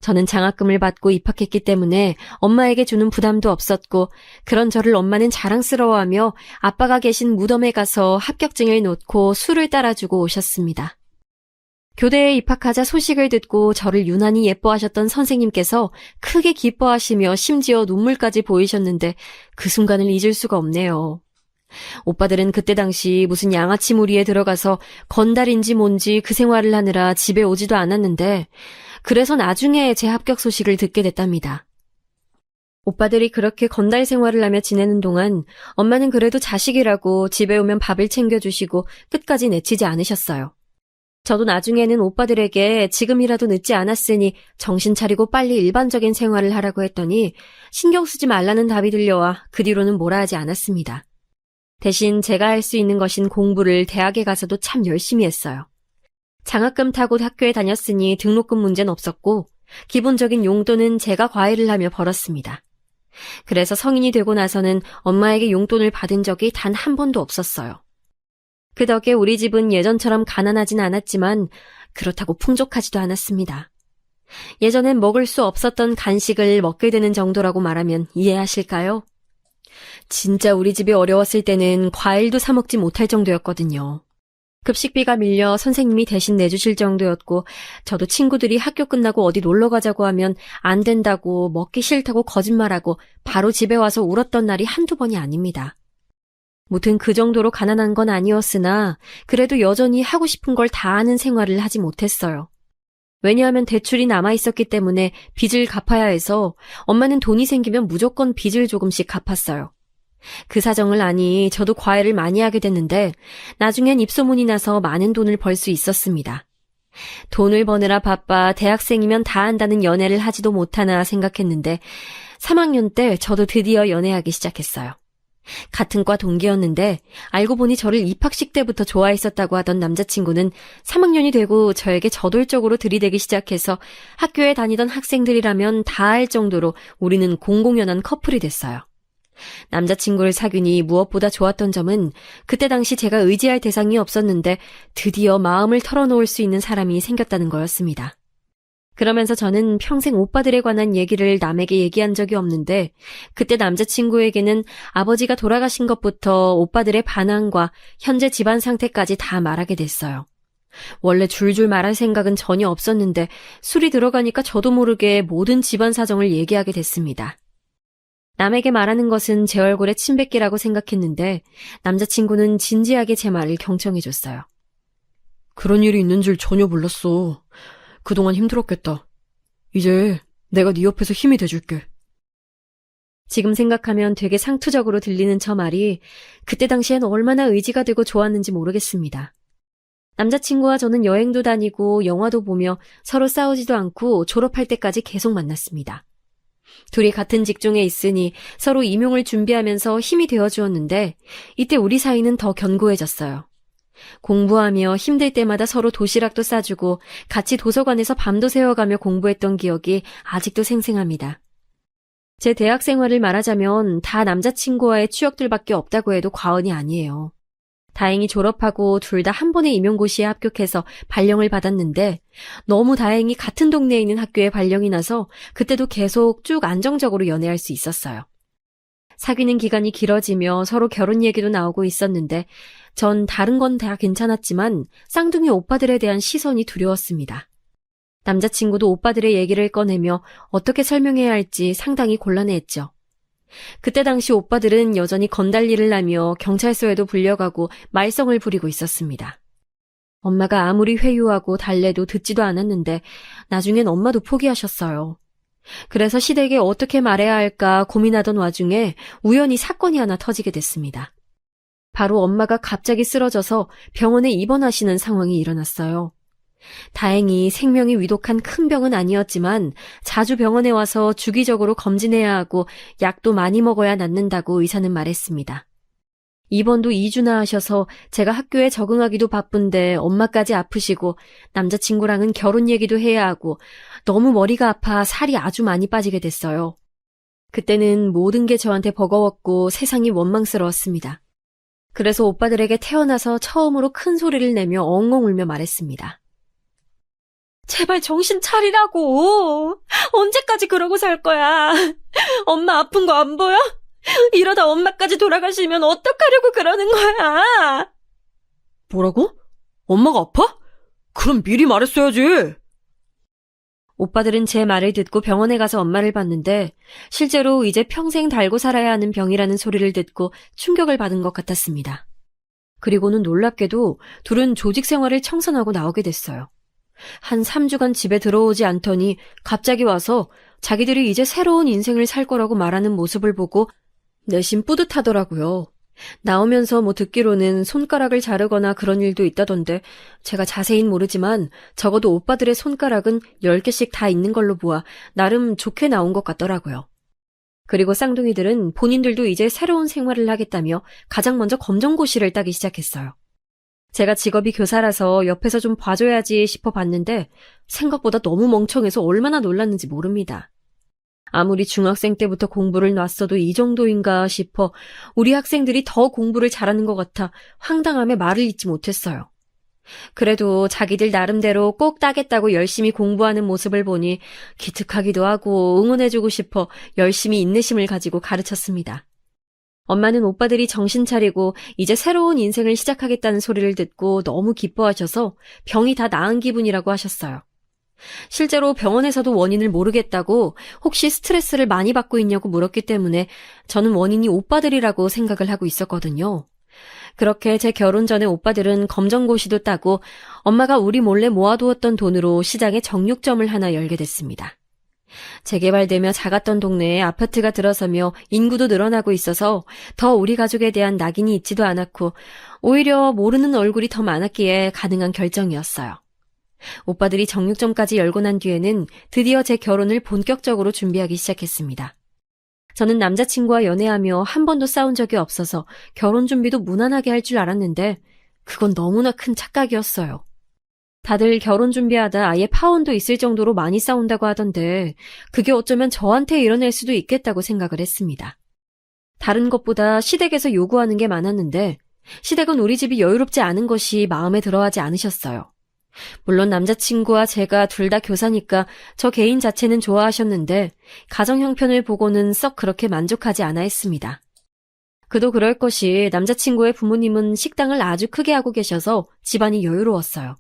Speaker 2: 저는 장학금을 받고 입학했기 때문에 엄마에게 주는 부담도 없었고 그런 저를 엄마는 자랑스러워하며 아빠가 계신 무덤에 가서 합격증을 놓고 술을 따라주고 오셨습니다. 교대에 입학하자 소식을 듣고 저를 유난히 예뻐하셨던 선생님께서 크게 기뻐하시며 심지어 눈물까지 보이셨는데 그 순간을 잊을 수가 없네요. 오빠들은 그때 당시 무슨 양아치 무리에 들어가서 건달인지 뭔지 그 생활을 하느라 집에 오지도 않았는데 그래서 나중에 제 합격 소식을 듣게 됐답니다. 오빠들이 그렇게 건달 생활을 하며 지내는 동안 엄마는 그래도 자식이라고 집에 오면 밥을 챙겨주시고 끝까지 내치지 않으셨어요. 저도 나중에는 오빠들에게 지금이라도 늦지 않았으니 정신 차리고 빨리 일반적인 생활을 하라고 했더니 신경 쓰지 말라는 답이 들려와 그 뒤로는 뭐라 하지 않았습니다. 대신 제가 할 수 있는 것인 공부를 대학에 가서도 참 열심히 했어요. 장학금 타고 학교에 다녔으니 등록금 문제는 없었고 기본적인 용돈은 제가 과외를 하며 벌었습니다. 그래서 성인이 되고 나서는 엄마에게 용돈을 받은 적이 단 한 번도 없었어요. 그 덕에 우리 집은 예전처럼 가난하진 않았지만 그렇다고 풍족하지도 않았습니다. 예전엔 먹을 수 없었던 간식을 먹게 되는 정도라고 말하면 이해하실까요? 진짜 우리 집이 어려웠을 때는 과일도 사 먹지 못할 정도였거든요. 급식비가 밀려 선생님이 대신 내주실 정도였고 저도 친구들이 학교 끝나고 어디 놀러 가자고 하면 안 된다고 먹기 싫다고 거짓말하고 바로 집에 와서 울었던 날이 한두 번이 아닙니다. 무튼 그 정도로 가난한 건 아니었으나 그래도 여전히 하고 싶은 걸 다 하는 생활을 하지 못했어요. 왜냐하면 대출이 남아있었기 때문에 빚을 갚아야 해서 엄마는 돈이 생기면 무조건 빚을 조금씩 갚았어요. 그 사정을 아니 저도 과외를 많이 하게 됐는데 나중엔 입소문이 나서 많은 돈을 벌 수 있었습니다. 돈을 버느라 바빠 대학생이면 다 한다는 연애를 하지도 못하나 생각했는데 3학년 때 저도 드디어 연애하기 시작했어요. 같은 과 동기였는데 알고 보니 저를 입학식 때부터 좋아했었다고 하던 남자친구는 3학년이 되고 저에게 저돌적으로 들이대기 시작해서 학교에 다니던 학생들이라면 다 알 정도로 우리는 공공연한 커플이 됐어요. 남자친구를 사귀니 무엇보다 좋았던 점은 그때 당시 제가 의지할 대상이 없었는데 드디어 마음을 털어놓을 수 있는 사람이 생겼다는 거였습니다. 그러면서 저는 평생 오빠들에 관한 얘기를 남에게 얘기한 적이 없는데 그때 남자친구에게는 아버지가 돌아가신 것부터 오빠들의 반항과 현재 집안 상태까지 다 말하게 됐어요. 원래 줄줄 말할 생각은 전혀 없었는데 술이 들어가니까 저도 모르게 모든 집안 사정을 얘기하게 됐습니다. 남에게 말하는 것은 제 얼굴에 침 뱉기라고 생각했는데 남자친구는 진지하게 제 말을 경청해줬어요. 그런 일이 있는 줄 전혀 몰랐어. 그동안 힘들었겠다. 이제 내가 네 옆에서 힘이 돼줄게. 지금 생각하면 되게 상투적으로 들리는 저 말이 그때 당시엔 얼마나 의지가 되고 좋았는지 모르겠습니다. 남자친구와 저는 여행도 다니고 영화도 보며 서로 싸우지도 않고 졸업할 때까지 계속 만났습니다. 둘이 같은 직종에 있으니 서로 임용을 준비하면서 힘이 되어주었는데 이때 우리 사이는 더 견고해졌어요. 공부하며 힘들 때마다 서로 도시락도 싸주고 같이 도서관에서 밤도 새워가며 공부했던 기억이 아직도 생생합니다. 제 대학 생활을 말하자면 다 남자친구와의 추억들밖에 없다고 해도 과언이 아니에요. 다행히 졸업하고 둘 다 한 번에 임용고시에 합격해서 발령을 받았는데 너무 다행히 같은 동네에 있는 학교에 발령이 나서 그때도 계속 쭉 안정적으로 연애할 수 있었어요. 사귀는 기간이 길어지며 서로 결혼 얘기도 나오고 있었는데 전 다른 건 다 괜찮았지만 쌍둥이 오빠들에 대한 시선이 두려웠습니다. 남자친구도 오빠들의 얘기를 꺼내며 어떻게 설명해야 할지 상당히 곤란해했죠. 그때 당시 오빠들은 여전히 건달일을 하며 경찰서에도 불려가고 말썽을 부리고 있었습니다. 엄마가 아무리 회유하고 달래도 듣지도 않았는데 나중엔 엄마도 포기하셨어요. 그래서 시댁에 어떻게 말해야 할까 고민하던 와중에 우연히 사건이 하나 터지게 됐습니다. 바로 엄마가 갑자기 쓰러져서 병원에 입원하시는 상황이 일어났어요. 다행히 생명이 위독한 큰 병은 아니었지만 자주 병원에 와서 주기적으로 검진해야 하고 약도 많이 먹어야 낫는다고 의사는 말했습니다. 입원도 2주나 하셔서 제가 학교에 적응하기도 바쁜데 엄마까지 아프시고 남자친구랑은 결혼 얘기도 해야 하고 너무 머리가 아파 살이 아주 많이 빠지게 됐어요. 그때는 모든 게 저한테 버거웠고 세상이 원망스러웠습니다. 그래서 오빠들에게 태어나서 처음으로 큰 소리를 내며 엉엉 울며 말했습니다. 제발 정신 차리라고. 언제까지 그러고 살 거야. 엄마 아픈 거 안 보여? 이러다 엄마까지 돌아가시면 어떡하려고 그러는 거야.
Speaker 4: 뭐라고? 엄마가 아파? 그럼 미리 말했어야지.
Speaker 2: 오빠들은 제 말을 듣고 병원에 가서 엄마를 봤는데 실제로 이제 평생 달고 살아야 하는 병이라는 소리를 듣고 충격을 받은 것 같았습니다. 그리고는 놀랍게도 둘은 조직 생활을 청산하고 나오게 됐어요. 한 3주간 집에 들어오지 않더니 갑자기 와서 자기들이 이제 새로운 인생을 살 거라고 말하는 모습을 보고 내심 뿌듯하더라고요. 나오면서 듣기로는 손가락을 자르거나 그런 일도 있다던데 제가 자세히는 모르지만 적어도 오빠들의 손가락은 10개씩 다 있는 걸로 보아 나름 좋게 나온 것 같더라고요. 그리고 쌍둥이들은 본인들도 이제 새로운 생활을 하겠다며 가장 먼저 검정고시를 따기 시작했어요. 제가 직업이 교사라서 옆에서 좀 봐줘야지 싶어 봤는데 생각보다 너무 멍청해서 얼마나 놀랐는지 모릅니다. 아무리 중학생 때부터 공부를 놨어도 이 정도인가 싶어 우리 학생들이 더 공부를 잘하는 것 같아 황당함에 말을 잇지 못했어요. 그래도 자기들 나름대로 꼭 따겠다고 열심히 공부하는 모습을 보니 기특하기도 하고 응원해주고 싶어 열심히 인내심을 가지고 가르쳤습니다. 엄마는 오빠들이 정신 차리고 이제 새로운 인생을 시작하겠다는 소리를 듣고 너무 기뻐하셔서 병이 다 나은 기분이라고 하셨어요. 실제로 병원에서도 원인을 모르겠다고 혹시 스트레스를 많이 받고 있냐고 물었기 때문에 저는 원인이 오빠들이라고 생각을 하고 있었거든요. 그렇게 제 결혼 전에 오빠들은 검정고시도 따고 엄마가 우리 몰래 모아두었던 돈으로 시장에 정육점을 하나 열게 됐습니다. 재개발되며 작았던 동네에 아파트가 들어서며 인구도 늘어나고 있어서 더 우리 가족에 대한 낙인이 있지도 않았고 오히려 모르는 얼굴이 더 많았기에 가능한 결정이었어요. 오빠들이 정육점까지 열고 난 뒤에는 드디어 제 결혼을 본격적으로 준비하기 시작했습니다. 저는 남자친구와 연애하며 한 번도 싸운 적이 없어서 결혼 준비도 무난하게 할 줄 알았는데 그건 너무나 큰 착각이었어요. 다들 결혼 준비하다 아예 파혼도 있을 정도로 많이 싸운다고 하던데 그게 어쩌면 저한테 일어날 수도 있겠다고 생각을 했습니다. 다른 것보다 시댁에서 요구하는 게 많았는데 시댁은 우리 집이 여유롭지 않은 것이 마음에 들어하지 않으셨어요. 물론 남자친구와 제가 둘 다 교사니까 저 개인 자체는 좋아하셨는데 가정 형편을 보고는 썩 그렇게 만족하지 않아 했습니다. 그도 그럴 것이 남자친구의 부모님은 식당을 아주 크게 하고 계셔서 집안이 여유로웠어요.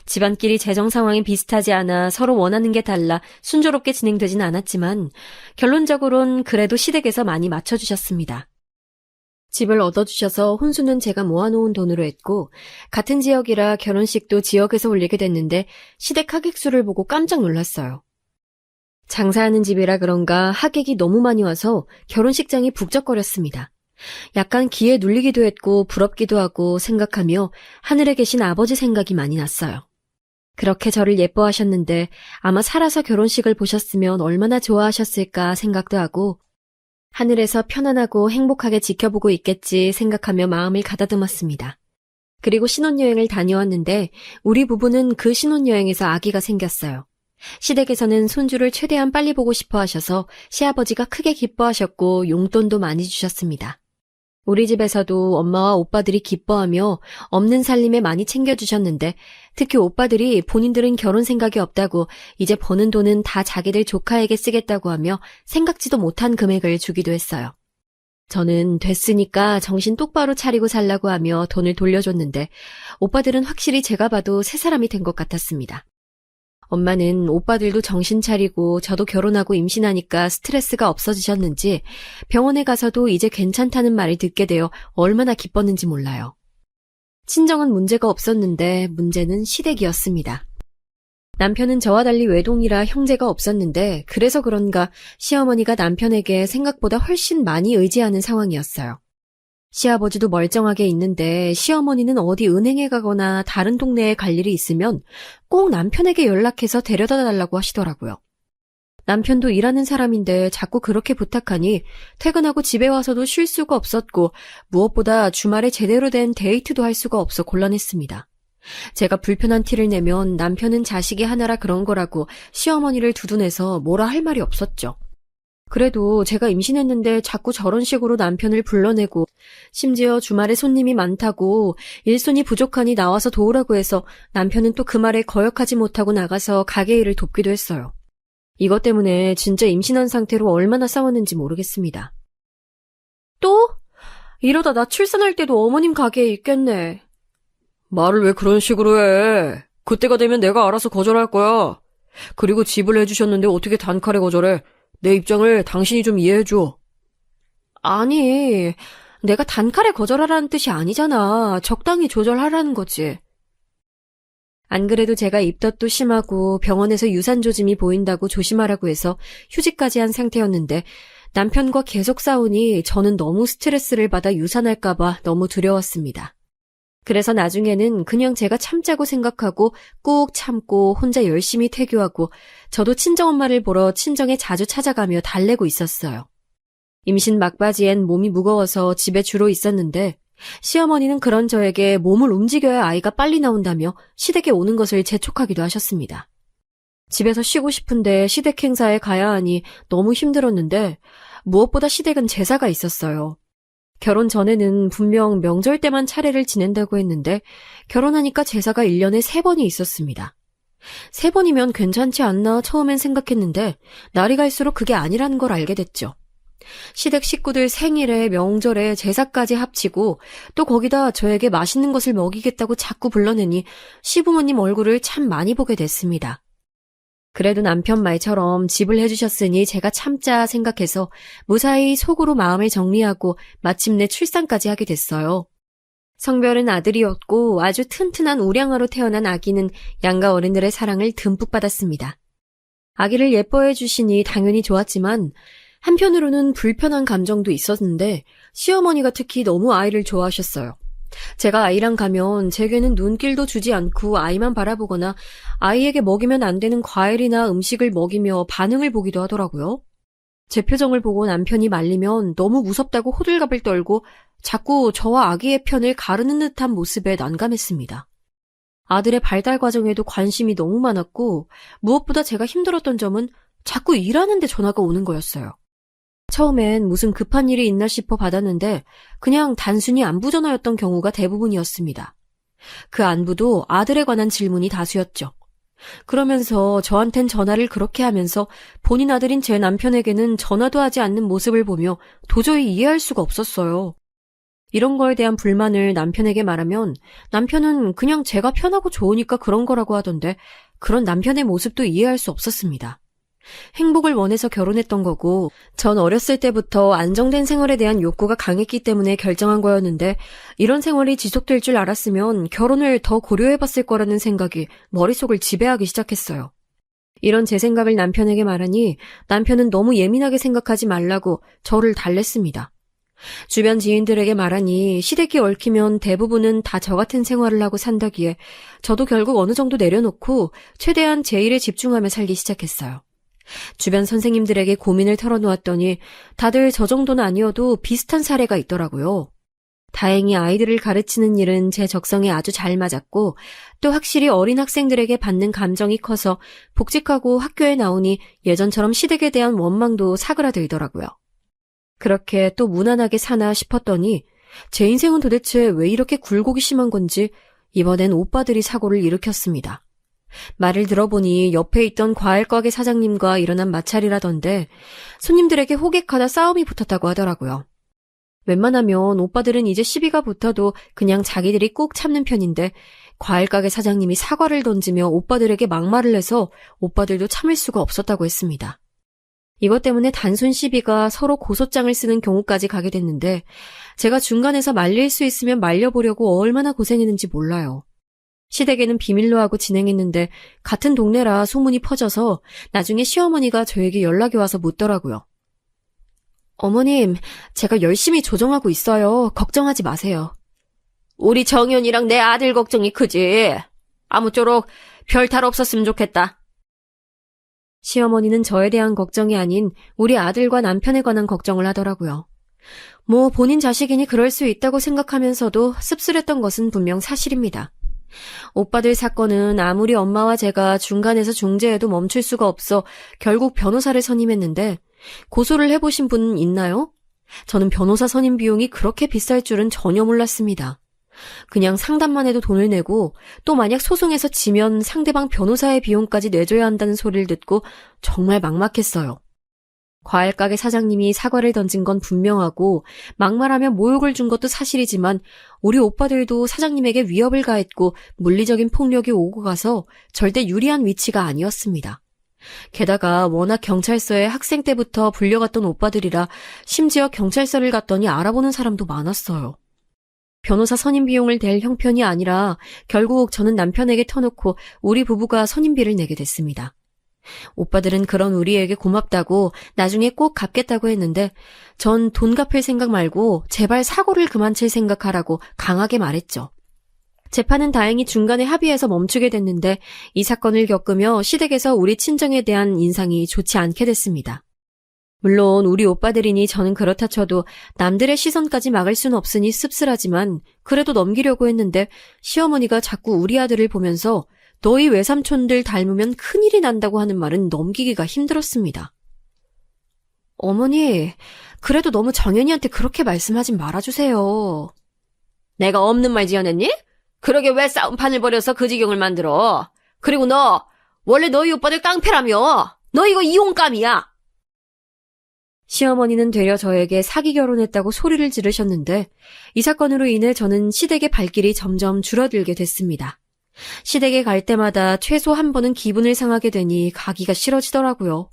Speaker 2: 집안끼리 재정 상황이 비슷하지 않아 서로 원하는 게 달라 순조롭게 진행되진 않았지만 결론적으로는 그래도 시댁에서 많이 맞춰주셨습니다. 집을 얻어주셔서 혼수는 제가 모아놓은 돈으로 했고 같은 지역이라 결혼식도 지역에서 올리게 됐는데 시댁 하객 수를 보고 깜짝 놀랐어요. 장사하는 집이라 그런가 하객이 너무 많이 와서 결혼식장이 북적거렸습니다. 약간 기에 눌리기도 했고 부럽기도 하고 생각하며 하늘에 계신 아버지 생각이 많이 났어요. 그렇게 저를 예뻐하셨는데 아마 살아서 결혼식을 보셨으면 얼마나 좋아하셨을까 생각도 하고 하늘에서 편안하고 행복하게 지켜보고 있겠지 생각하며 마음을 가다듬었습니다. 그리고 신혼여행을 다녀왔는데 우리 부부는 그 신혼여행에서 아기가 생겼어요. 시댁에서는 손주를 최대한 빨리 보고 싶어 하셔서 시아버지가 크게 기뻐하셨고 용돈도 많이 주셨습니다. 우리 집에서도 엄마와 오빠들이 기뻐하며 없는 살림에 많이 챙겨주셨는데 특히 오빠들이 본인들은 결혼 생각이 없다고 이제 버는 돈은 다 자기들 조카에게 쓰겠다고 하며 생각지도 못한 금액을 주기도 했어요. 저는 됐으니까 정신 똑바로 차리고 살라고 하며 돈을 돌려줬는데 오빠들은 확실히 제가 봐도 새 사람이 된 것 같았습니다. 엄마는 오빠들도 정신 차리고 저도 결혼하고 임신하니까 스트레스가 없어지셨는지 병원에 가서도 이제 괜찮다는 말을 듣게 되어 얼마나 기뻤는지 몰라요. 친정은 문제가 없었는데 문제는 시댁이었습니다. 남편은 저와 달리 외동이라 형제가 없었는데 그래서 그런가 시어머니가 남편에게 생각보다 훨씬 많이 의지하는 상황이었어요. 시아버지도 멀쩡하게 있는데 시어머니는 어디 은행에 가거나 다른 동네에 갈 일이 있으면 꼭 남편에게 연락해서 데려다 달라고 하시더라고요. 남편도 일하는 사람인데 자꾸 그렇게 부탁하니 퇴근하고 집에 와서도 쉴 수가 없었고 무엇보다 주말에 제대로 된 데이트도 할 수가 없어 곤란했습니다. 제가 불편한 티를 내면 남편은 자식이 하나라 그런 거라고 시어머니를 두둔해서 뭐라 할 말이 없었죠. 그래도 제가 임신했는데 자꾸 저런 식으로 남편을 불러내고 심지어 주말에 손님이 많다고 일손이 부족하니 나와서 도우라고 해서 남편은 또 그 말에 거역하지 못하고 나가서 가게 일을 돕기도 했어요. 이것 때문에 진짜 임신한 상태로 얼마나 싸웠는지 모르겠습니다. 또? 이러다 나 출산할 때도 어머님 가게에 있겠네.
Speaker 4: 말을 왜 그런 식으로 해? 그때가 되면 내가 알아서 거절할 거야. 그리고 집을 해주셨는데 어떻게 단칼에 거절해? 내 입장을 당신이 좀 이해해줘.
Speaker 2: 아니, 내가 단칼에 거절하라는 뜻이 아니잖아. 적당히 조절하라는 거지. 안 그래도 제가 입덧도 심하고 병원에서 유산조짐이 보인다고 조심하라고 해서 휴직까지 한 상태였는데 남편과 계속 싸우니 저는 너무 스트레스를 받아 유산할까봐 너무 두려웠습니다. 그래서 나중에는 그냥 제가 참자고 생각하고 꾹 참고 혼자 열심히 태교하고 저도 친정엄마를 보러 친정에 자주 찾아가며 달래고 있었어요. 임신 막바지엔 몸이 무거워서 집에 주로 있었는데 시어머니는 그런 저에게 몸을 움직여야 아이가 빨리 나온다며 시댁에 오는 것을 재촉하기도 하셨습니다. 집에서 쉬고 싶은데 시댁 행사에 가야 하니 너무 힘들었는데 무엇보다 시댁은 제사가 있었어요. 결혼 전에는 분명 명절 때만 차례를 지낸다고 했는데 결혼하니까 제사가 1년에 3번이 있었습니다. 3번이면 괜찮지 않나 처음엔 생각했는데 날이 갈수록 그게 아니라는 걸 알게 됐죠. 시댁 식구들 생일에 명절에 제사까지 합치고 또 거기다 저에게 맛있는 것을 먹이겠다고 자꾸 불러내니 시부모님 얼굴을 참 많이 보게 됐습니다. 그래도 남편 말처럼 집을 해주셨으니 제가 참자 생각해서 무사히 속으로 마음을 정리하고 마침내 출산까지 하게 됐어요. 성별은 아들이었고 아주 튼튼한 우량아로 태어난 아기는 양가 어른들의 사랑을 듬뿍 받았습니다. 아기를 예뻐해 주시니 당연히 좋았지만 한편으로는 불편한 감정도 있었는데 시어머니가 특히 너무 아이를 좋아하셨어요. 제가 아이랑 가면 제게는 눈길도 주지 않고 아이만 바라보거나 아이에게 먹이면 안 되는 과일이나 음식을 먹이며 반응을 보기도 하더라고요. 제 표정을 보고 남편이 말리면 너무 무섭다고 호들갑을 떨고 자꾸 저와 아기의 편을 가르는 듯한 모습에 난감했습니다. 아들의 발달 과정에도 관심이 너무 많았고 무엇보다 제가 힘들었던 점은 자꾸 일하는데 전화가 오는 거였어요. 처음엔 무슨 급한 일이 있나 싶어 받았는데 그냥 단순히 안부 전화였던 경우가 대부분이었습니다. 그 안부도 아들에 관한 질문이 다수였죠. 그러면서 저한텐 전화를 그렇게 하면서 본인 아들인 제 남편에게는 전화도 하지 않는 모습을 보며 도저히 이해할 수가 없었어요. 이런 거에 대한 불만을 남편에게 말하면 남편은 그냥 제가 편하고 좋으니까 그런 거라고 하던데 그런 남편의 모습도 이해할 수 없었습니다. 행복을 원해서 결혼했던 거고 전 어렸을 때부터 안정된 생활에 대한 욕구가 강했기 때문에 결정한 거였는데 이런 생활이 지속될 줄 알았으면 결혼을 더 고려해봤을 거라는 생각이 머릿속을 지배하기 시작했어요. 이런 제 생각을 남편에게 말하니 남편은 너무 예민하게 생각하지 말라고 저를 달랬습니다. 주변 지인들에게 말하니 시댁이 얽히면 대부분은 다 저 같은 생활을 하고 산다기에 저도 결국 어느 정도 내려놓고 최대한 제 일에 집중하며 살기 시작했어요. 주변 선생님들에게 고민을 털어놓았더니 다들 저 정도는 아니어도 비슷한 사례가 있더라고요. 다행히 아이들을 가르치는 일은 제 적성에 아주 잘 맞았고 또 확실히 어린 학생들에게 받는 감정이 커서 복직하고 학교에 나오니 예전처럼 시댁에 대한 원망도 사그라들더라고요. 그렇게 또 무난하게 사나 싶었더니 제 인생은 도대체 왜 이렇게 굴곡이 심한 건지 이번엔 오빠들이 사고를 일으켰습니다. 말을 들어보니 옆에 있던 과일 가게 사장님과 일어난 마찰이라던데 손님들에게 호객하다 싸움이 붙었다고 하더라고요. 웬만하면 오빠들은 이제 시비가 붙어도 그냥 자기들이 꼭 참는 편인데 과일가게 사장님이 사과를 던지며 오빠들에게 막말을 해서 오빠들도 참을 수가 없었다고 했습니다. 이것 때문에 단순 시비가 서로 고소장을 쓰는 경우까지 가게 됐는데 제가 중간에서 말릴 수 있으면 말려보려고 얼마나 고생했는지 몰라요. 시댁에는 비밀로 하고 진행했는데 같은 동네라 소문이 퍼져서 나중에 시어머니가 저에게 연락이 와서 묻더라고요. 어머님, 제가 열심히 조정하고 있어요. 걱정하지 마세요.
Speaker 4: 우리 정연이랑 내 아들 걱정이 크지. 아무쪼록 별 탈 없었으면 좋겠다.
Speaker 2: 시어머니는 저에 대한 걱정이 아닌 우리 아들과 남편에 관한 걱정을 하더라고요. 뭐 본인 자식이니 그럴 수 있다고 생각하면서도 씁쓸했던 것은 분명 사실입니다. 오빠들 사건은 아무리 엄마와 제가 중간에서 중재해도 멈출 수가 없어 결국 변호사를 선임했는데 고소를 해보신 분 있나요? 저는 변호사 선임 비용이 그렇게 비쌀 줄은 전혀 몰랐습니다. 그냥 상담만 해도 돈을 내고 또 만약 소송에서 지면 상대방 변호사의 비용까지 내줘야 한다는 소리를 듣고 정말 막막했어요. 과일가게 사장님이 사과를 던진 건 분명하고 막말하며 모욕을 준 것도 사실이지만 우리 오빠들도 사장님에게 위협을 가했고 물리적인 폭력이 오고 가서 절대 유리한 위치가 아니었습니다. 게다가 워낙 경찰서에 학생 때부터 불려갔던 오빠들이라 심지어 경찰서를 갔더니 알아보는 사람도 많았어요. 변호사 선임 비용을 댈 형편이 아니라 결국 저는 남편에게 터놓고 우리 부부가 선임비를 내게 됐습니다. 오빠들은 그런 우리에게 고맙다고 나중에 꼭 갚겠다고 했는데 전 돈 갚을 생각 말고 제발 사고를 그만 칠 생각하라고 강하게 말했죠. 재판은 다행히 중간에 합의해서 멈추게 됐는데 이 사건을 겪으며 시댁에서 우리 친정에 대한 인상이 좋지 않게 됐습니다. 물론 우리 오빠들이니 저는 그렇다 쳐도 남들의 시선까지 막을 수는 없으니 씁쓸하지만 그래도 넘기려고 했는데 시어머니가 자꾸 우리 아들을 보면서 너희 외삼촌들 닮으면 큰일이 난다고 하는 말은 넘기기가 힘들었습니다. 어머니, 그래도 너무 정연이한테 그렇게 말씀하진 말아주세요.
Speaker 4: 내가 없는 말 지어냈니? 그러게 왜 싸움판을 벌여서 그 지경을 만들어? 그리고 너 원래 너희 오빠들 깡패라며. 너 이거 이혼감이야.
Speaker 2: 시어머니는 되려 저에게 사기 결혼했다고 소리를 지르셨는데 이 사건으로 인해 저는 시댁의 발길이 점점 줄어들게 됐습니다. 시댁에 갈 때마다 최소 한 번은 기분을 상하게 되니 가기가 싫어지더라고요.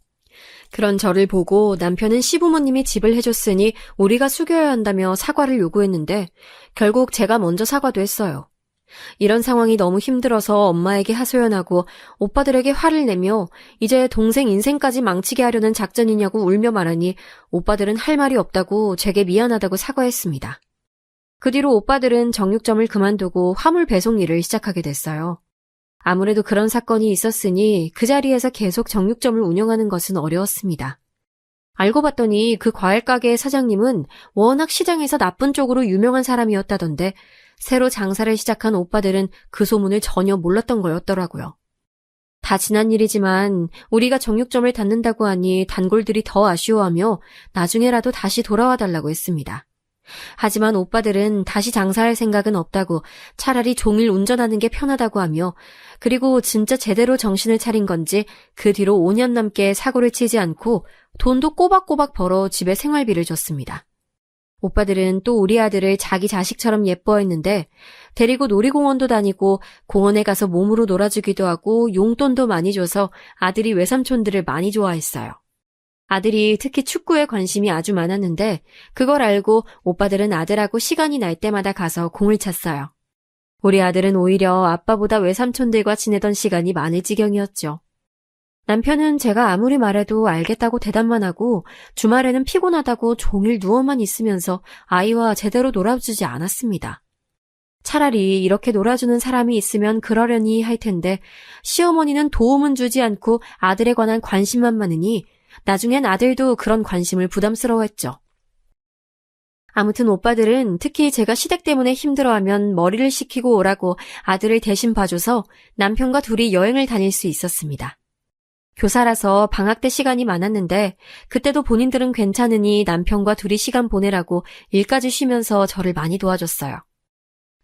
Speaker 2: 그런 저를 보고 남편은 시부모님이 집을 해줬으니 우리가 숙여야 한다며 사과를 요구했는데 결국 제가 먼저 사과도 했어요. 이런 상황이 너무 힘들어서 엄마에게 하소연하고 오빠들에게 화를 내며 이제 동생 인생까지 망치게 하려는 작전이냐고 울며 말하니 오빠들은 할 말이 없다고 제게 미안하다고 사과했습니다. 그 뒤로 오빠들은 정육점을 그만두고 화물 배송 일을 시작하게 됐어요. 아무래도 그런 사건이 있었으니 그 자리에서 계속 정육점을 운영하는 것은 어려웠습니다. 알고 봤더니 그 과일가게의 사장님은 워낙 시장에서 나쁜 쪽으로 유명한 사람이었다던데 새로 장사를 시작한 오빠들은 그 소문을 전혀 몰랐던 거였더라고요. 다 지난 일이지만 우리가 정육점을 닫는다고 하니 단골들이 더 아쉬워하며 나중에라도 다시 돌아와 달라고 했습니다. 하지만 오빠들은 다시 장사할 생각은 없다고 차라리 종일 운전하는 게 편하다고 하며 그리고 진짜 제대로 정신을 차린 건지 그 뒤로 5년 넘게 사고를 치지 않고 돈도 꼬박꼬박 벌어 집에 생활비를 줬습니다. 오빠들은 또 우리 아들을 자기 자식처럼 예뻐했는데 데리고 놀이공원도 다니고 공원에 가서 몸으로 놀아주기도 하고 용돈도 많이 줘서 아들이 외삼촌들을 많이 좋아했어요. 아들이 특히 축구에 관심이 아주 많았는데 그걸 알고 오빠들은 아들하고 시간이 날 때마다 가서 공을 찼어요. 우리 아들은 오히려 아빠보다 외삼촌들과 지내던 시간이 많을 지경이었죠. 남편은 제가 아무리 말해도 알겠다고 대답만 하고 주말에는 피곤하다고 종일 누워만 있으면서 아이와 제대로 놀아주지 않았습니다. 차라리 이렇게 놀아주는 사람이 있으면 그러려니 할 텐데 시어머니는 도움은 주지 않고 아들에 관한 관심만 많으니 나중엔 아들도 그런 관심을 부담스러워했죠. 아무튼 오빠들은 특히 제가 시댁 때문에 힘들어하면 머리를 식히고 오라고 아들을 대신 봐줘서 남편과 둘이 여행을 다닐 수 있었습니다. 교사라서 방학 때 시간이 많았는데 그때도 본인들은 괜찮으니 남편과 둘이 시간 보내라고 일까지 쉬면서 저를 많이 도와줬어요.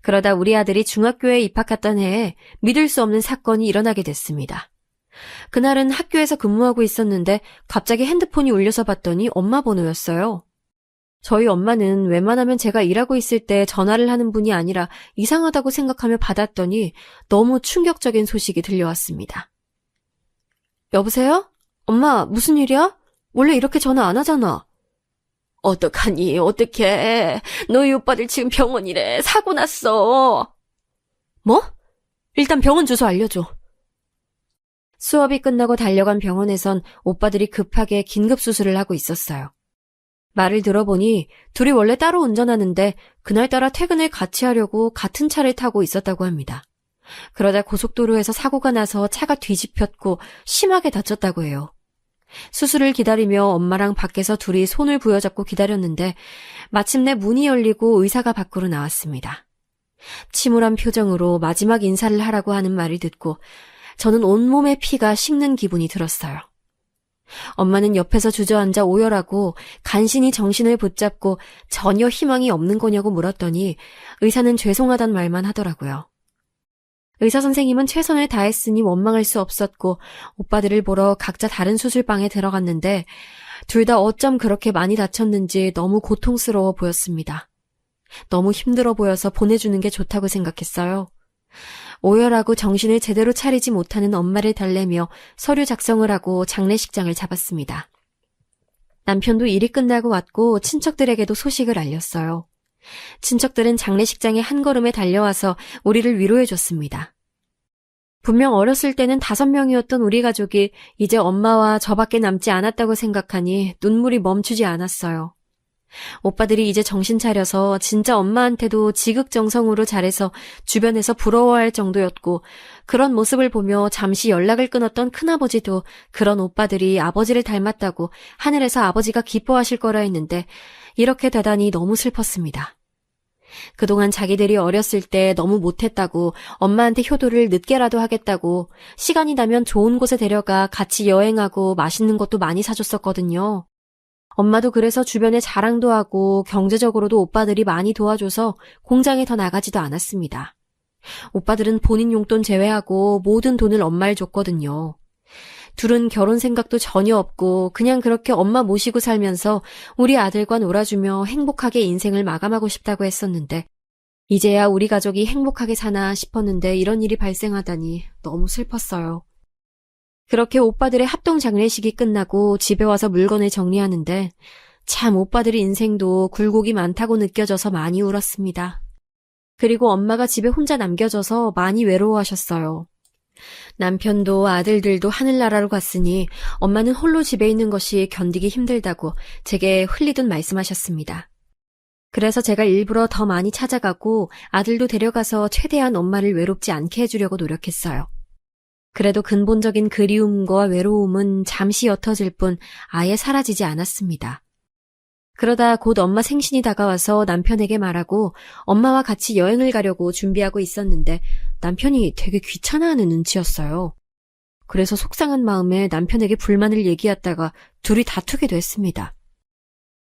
Speaker 2: 그러다 우리 아들이 중학교에 입학했던 해에 믿을 수 없는 사건이 일어나게 됐습니다. 그날은 학교에서 근무하고 있었는데 갑자기 핸드폰이 울려서 봤더니 엄마 번호였어요. 저희 엄마는 웬만하면 제가 일하고 있을 때 전화를 하는 분이 아니라 이상하다고 생각하며 받았더니 너무 충격적인 소식이 들려왔습니다. 여보세요? 엄마, 무슨 일이야? 원래 이렇게 전화 안 하잖아. 어떡하니, 어떡해. 너희 오빠들 지금 병원이래. 사고 났어. 뭐? 일단 병원 주소 알려줘. 수업이 끝나고 달려간 병원에선 오빠들이 급하게 긴급수술을 하고 있었어요. 말을 들어보니 둘이 원래 따로 운전하는데 그날따라 퇴근을 같이 하려고 같은 차를 타고 있었다고 합니다. 그러다 고속도로에서 사고가 나서 차가 뒤집혔고 심하게 다쳤다고 해요. 수술을 기다리며 엄마랑 밖에서 둘이 손을 부여잡고 기다렸는데 마침내 문이 열리고 의사가 밖으로 나왔습니다. 침울한 표정으로 마지막 인사를 하라고 하는 말을 듣고 저는 온몸에 피가 식는 기분이 들었어요. 엄마는 옆에서 주저앉아 오열하고 간신히 정신을 붙잡고 전혀 희망이 없는 거냐고 물었더니 의사는 죄송하단 말만 하더라고요. 의사 선생님은 최선을 다했으니 원망할 수 없었고 오빠들을 보러 각자 다른 수술방에 들어갔는데 둘 다 어쩜 그렇게 많이 다쳤는지 너무 고통스러워 보였습니다. 너무 힘들어 보여서 보내주는 게 좋다고 생각했어요. 오열하고 정신을 제대로 차리지 못하는 엄마를 달래며 서류 작성을 하고 장례식장을 잡았습니다. 남편도 일이 끝나고 왔고 친척들에게도 소식을 알렸어요. 친척들은 장례식장에 한 걸음에 달려와서 우리를 위로해줬습니다. 분명 어렸을 때는 5명이었던 우리 가족이 이제 엄마와 저밖에 남지 않았다고 생각하니 눈물이 멈추지 않았어요. 오빠들이 이제 정신 차려서 진짜 엄마한테도 지극정성으로 잘해서 주변에서 부러워할 정도였고 그런 모습을 보며 잠시 연락을 끊었던 큰아버지도 그런 오빠들이 아버지를 닮았다고 하늘에서 아버지가 기뻐하실 거라 했는데 이렇게 되다니 너무 슬펐습니다. 그동안 자기들이 어렸을 때 너무 못했다고 엄마한테 효도를 늦게라도 하겠다고 시간이 나면 좋은 곳에 데려가 같이 여행하고 맛있는 것도 많이 사줬었거든요. 엄마도 그래서 주변에 자랑도 하고 경제적으로도 오빠들이 많이 도와줘서 공장에 더 나가지도 않았습니다. 오빠들은 본인 용돈 제외하고 모든 돈을 엄마를 줬거든요. 둘은 결혼 생각도 전혀 없고 그냥 그렇게 엄마 모시고 살면서 우리 아들과 놀아주며 행복하게 인생을 마감하고 싶다고 했었는데 이제야 우리 가족이 행복하게 사나 싶었는데 이런 일이 발생하다니 너무 슬펐어요. 그렇게 오빠들의 합동 장례식이 끝나고 집에 와서 물건을 정리하는데 참 오빠들의 인생도 굴곡이 많다고 느껴져서 많이 울었습니다. 그리고 엄마가 집에 혼자 남겨져서 많이 외로워하셨어요. 남편도 아들들도 하늘나라로 갔으니 엄마는 홀로 집에 있는 것이 견디기 힘들다고 제게 흘리듯 말씀하셨습니다. 그래서 제가 일부러 더 많이 찾아가고 아들도 데려가서 최대한 엄마를 외롭지 않게 해주려고 노력했어요. 그래도 근본적인 그리움과 외로움은 잠시 옅어질 뿐 아예 사라지지 않았습니다. 그러다 곧 엄마 생신이 다가와서 남편에게 말하고 엄마와 같이 여행을 가려고 준비하고 있었는데 남편이 되게 귀찮아하는 눈치였어요. 그래서 속상한 마음에 남편에게 불만을 얘기했다가 둘이 다투게 됐습니다.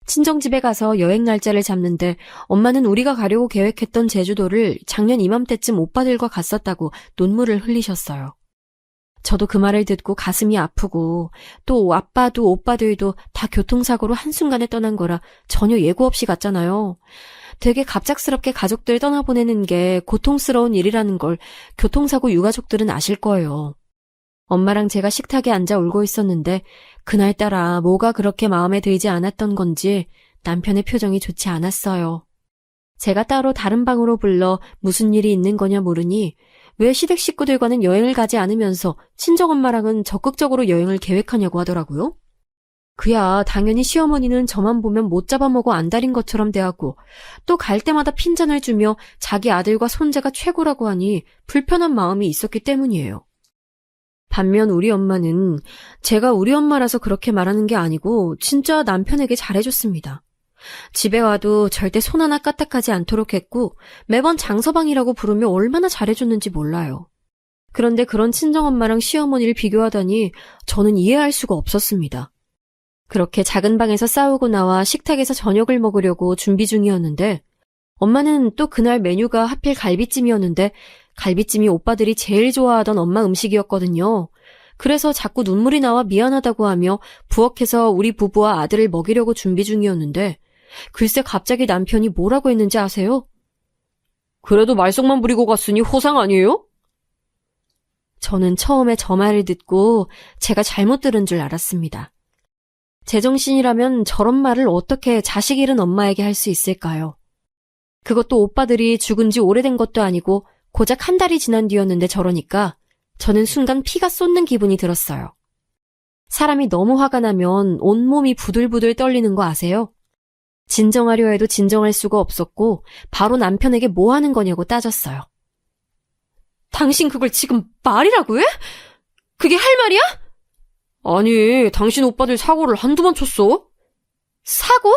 Speaker 2: 친정집에 가서 여행 날짜를 잡는데 엄마는 우리가 가려고 계획했던 제주도를 작년 이맘때쯤 오빠들과 갔었다고 눈물을 흘리셨어요. 저도 그 말을 듣고 가슴이 아프고 또 아빠도 오빠들도 다 교통사고로 한순간에 떠난 거라 전혀 예고 없이 갔잖아요. 되게 갑작스럽게 가족들 떠나보내는 게 고통스러운 일이라는 걸 교통사고 유가족들은 아실 거예요. 엄마랑 제가 식탁에 앉아 울고 있었는데 그날따라 뭐가 그렇게 마음에 들지 않았던 건지 남편의 표정이 좋지 않았어요. 제가 따로 다른 방으로 불러 무슨 일이 있는 거냐 물으니 왜 시댁 식구들과는 여행을 가지 않으면서 친정엄마랑은 적극적으로 여행을 계획하냐고 하더라고요. 그야 당연히 시어머니는 저만 보면 못 잡아먹어 안달인 것처럼 대하고 또 갈 때마다 핀잔을 주며 자기 아들과 손자가 최고라고 하니 불편한 마음이 있었기 때문이에요. 반면 우리 엄마는 제가 우리 엄마라서 그렇게 말하는 게 아니고 진짜 남편에게 잘해줬습니다. 집에 와도 절대 손 하나 까딱하지 않도록 했고 매번 장서방이라고 부르며 얼마나 잘해줬는지 몰라요. 그런데 그런 친정엄마랑 시어머니를 비교하다니 저는 이해할 수가 없었습니다. 그렇게 작은 방에서 싸우고 나와 식탁에서 저녁을 먹으려고 준비 중이었는데 엄마는 또 그날 메뉴가 하필 갈비찜이었는데 갈비찜이 오빠들이 제일 좋아하던 엄마 음식이었거든요. 그래서 자꾸 눈물이 나와 미안하다고 하며 부엌에서 우리 부부와 아들을 먹이려고 준비 중이었는데 글쎄 갑자기 남편이 뭐라고 했는지 아세요?
Speaker 4: 그래도 말썽만 부리고 갔으니 호상 아니에요?
Speaker 2: 저는 처음에 저 말을 듣고 제가 잘못 들은 줄 알았습니다. 제정신이라면 저런 말을 어떻게 자식 잃은 엄마에게 할 수 있을까요? 그것도 오빠들이 죽은 지 오래된 것도 아니고 고작 한 달이 지난 뒤였는데 저러니까 저는 순간 피가 쏟는 기분이 들었어요. 사람이 너무 화가 나면 온몸이 부들부들 떨리는 거 아세요? 진정하려 해도 진정할 수가 없었고 바로 남편에게 뭐 하는 거냐고 따졌어요. 당신 그걸 지금 말이라고 해? 그게 할 말이야?
Speaker 4: 아니, 당신 오빠들 사고를 한두 번 쳤어?
Speaker 2: 사고?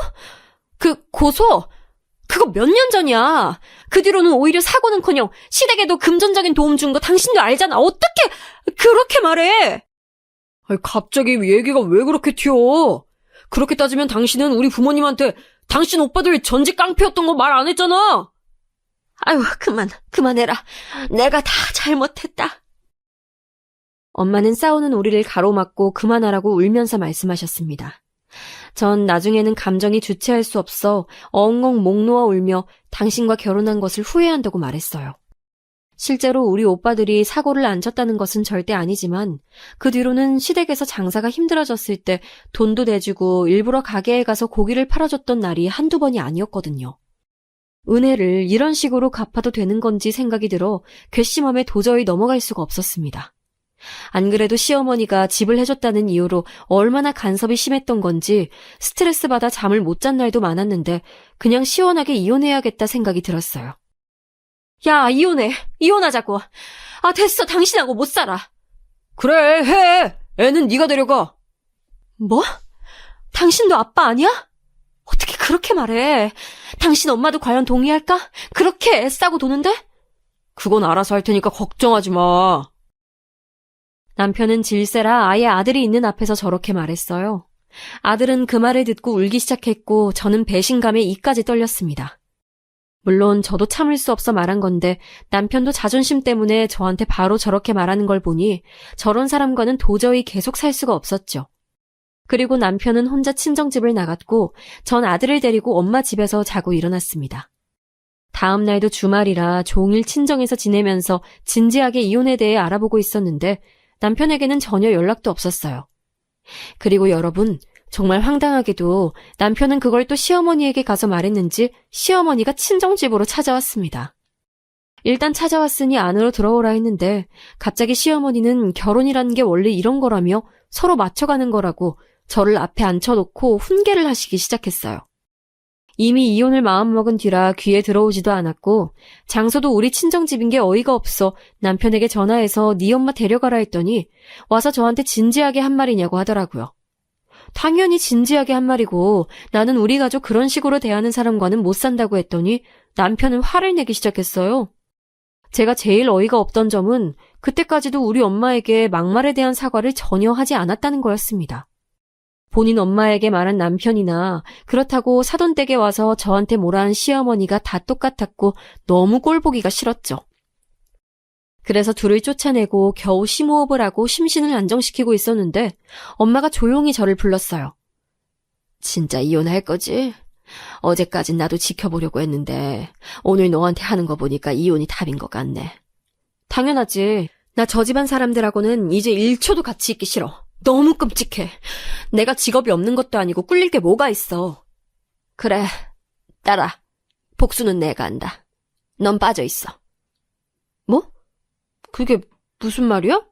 Speaker 2: 그 고소? 그거 몇 년 전이야. 그 뒤로는 오히려 사고는커녕 시댁에도 금전적인 도움 준 거 당신도 알잖아. 어떻게 그렇게 말해?
Speaker 4: 아니, 갑자기 얘기가 왜 그렇게 튀어? 그렇게 따지면 당신은 우리 부모님한테 당신 오빠들 전직 깡패였던 거 말 안 했잖아.
Speaker 2: 아유, 그만해라. 내가 다 잘못했다. 엄마는 싸우는 우리를 가로막고 그만하라고 울면서 말씀하셨습니다. 전 나중에는 감정이 주체할 수 없어 엉엉 목 놓아 울며 당신과 결혼한 것을 후회한다고 말했어요. 실제로 우리 오빠들이 사고를 안 쳤다는 것은 절대 아니지만 그 뒤로는 시댁에서 장사가 힘들어졌을 때 돈도 내주고 일부러 가게에 가서 고기를 팔아줬던 날이 한두 번이 아니었거든요. 은혜를 이런 식으로 갚아도 되는 건지 생각이 들어 괘씸함에 도저히 넘어갈 수가 없었습니다. 안 그래도 시어머니가 집을 해줬다는 이유로 얼마나 간섭이 심했던 건지 스트레스 받아 잠을 못 잔 날도 많았는데 그냥 시원하게 이혼해야겠다 생각이 들었어요. 야, 이혼하자고. 아, 됐어. 당신하고 못 살아.
Speaker 4: 그래, 해. 애는 네가 데려가.
Speaker 2: 뭐? 당신도 아빠 아니야? 어떻게 그렇게 말해? 당신 엄마도 과연 동의할까? 그렇게 애싸고 도는데?
Speaker 4: 그건 알아서 할 테니까 걱정하지 마.
Speaker 2: 남편은 질세라 아예 아들이 있는 앞에서 저렇게 말했어요. 아들은 그 말을 듣고 울기 시작했고 저는 배신감에 이까지 떨렸습니다. 물론 저도 참을 수 없어 말한 건데 남편도 자존심 때문에 저한테 바로 저렇게 말하는 걸 보니 저런 사람과는 도저히 계속 살 수가 없었죠. 그리고 남편은 혼자 친정집을 나갔고 전 아들을 데리고 엄마 집에서 자고 일어났습니다. 다음 날도 주말이라 종일 친정에서 지내면서 진지하게 이혼에 대해 알아보고 있었는데 남편에게는 전혀 연락도 없었어요. 그리고 여러분, 정말 황당하게도 남편은 그걸 또 시어머니에게 가서 말했는지 시어머니가 친정집으로 찾아왔습니다. 일단 찾아왔으니 안으로 들어오라 했는데 갑자기 시어머니는 결혼이라는 게 원래 이런 거라며 서로 맞춰가는 거라고 저를 앞에 앉혀놓고 훈계를 하시기 시작했어요. 이미 이혼을 마음먹은 뒤라 귀에 들어오지도 않았고 장소도 우리 친정집인 게 어이가 없어 남편에게 전화해서 네 엄마 데려가라 했더니 와서 저한테 진지하게 한 말이냐고 하더라고요. 당연히 진지하게 한 말이고 나는 우리 가족 그런 식으로 대하는 사람과는 못 산다고 했더니 남편은 화를 내기 시작했어요. 제가 제일 어이가 없던 점은 그때까지도 우리 엄마에게 막말에 대한 사과를 전혀 하지 않았다는 거였습니다. 본인 엄마에게 말한 남편이나 그렇다고 사돈댁에 와서 저한테 뭐라 한 시어머니가 다 똑같았고 너무 꼴보기가 싫었죠. 그래서 둘을 쫓아내고 겨우 심호흡을 하고 심신을 안정시키고 있었는데 엄마가 조용히 저를 불렀어요. 진짜 이혼할 거지? 어제까진 나도 지켜보려고 했는데 오늘 너한테 하는 거 보니까 이혼이 답인 것 같네. 당연하지. 나 저 집안 사람들하고는 이제 1초도 같이 있기 싫어. 너무 끔찍해. 내가 직업이 없는 것도 아니고 꿀릴 게 뭐가 있어. 그래, 딸아. 복수는 내가 한다. 넌 빠져 있어. 뭐? 그게 무슨 말이야?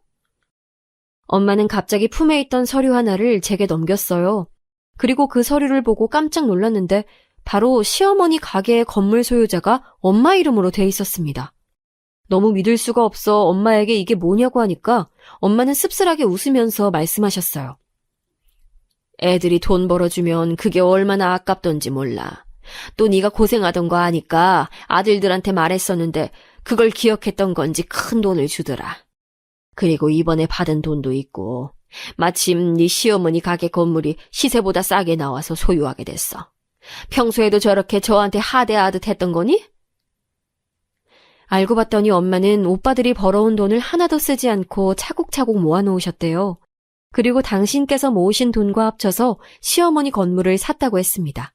Speaker 2: 엄마는 갑자기 품에 있던 서류 하나를 제게 넘겼어요. 그리고 그 서류를 보고 깜짝 놀랐는데 바로 시어머니 가게의 건물 소유자가 엄마 이름으로 돼 있었습니다. 너무 믿을 수가 없어 엄마에게 이게 뭐냐고 하니까 엄마는 씁쓸하게 웃으면서 말씀하셨어요. 애들이 돈 벌어주면 그게 얼마나 아깝던지 몰라. 또 네가 고생하던 거 아니까 아들들한테 말했었는데 그걸 기억했던 건지 큰 돈을 주더라. 그리고 이번에 받은 돈도 있고 마침 네 시어머니 가게 건물이 시세보다 싸게 나와서 소유하게 됐어. 평소에도 저렇게 저한테 하대하듯 했던 거니? 알고 봤더니 엄마는 오빠들이 벌어온 돈을 하나도 쓰지 않고 차곡차곡 모아놓으셨대요. 그리고 당신께서 모으신 돈과 합쳐서 시어머니 건물을 샀다고 했습니다.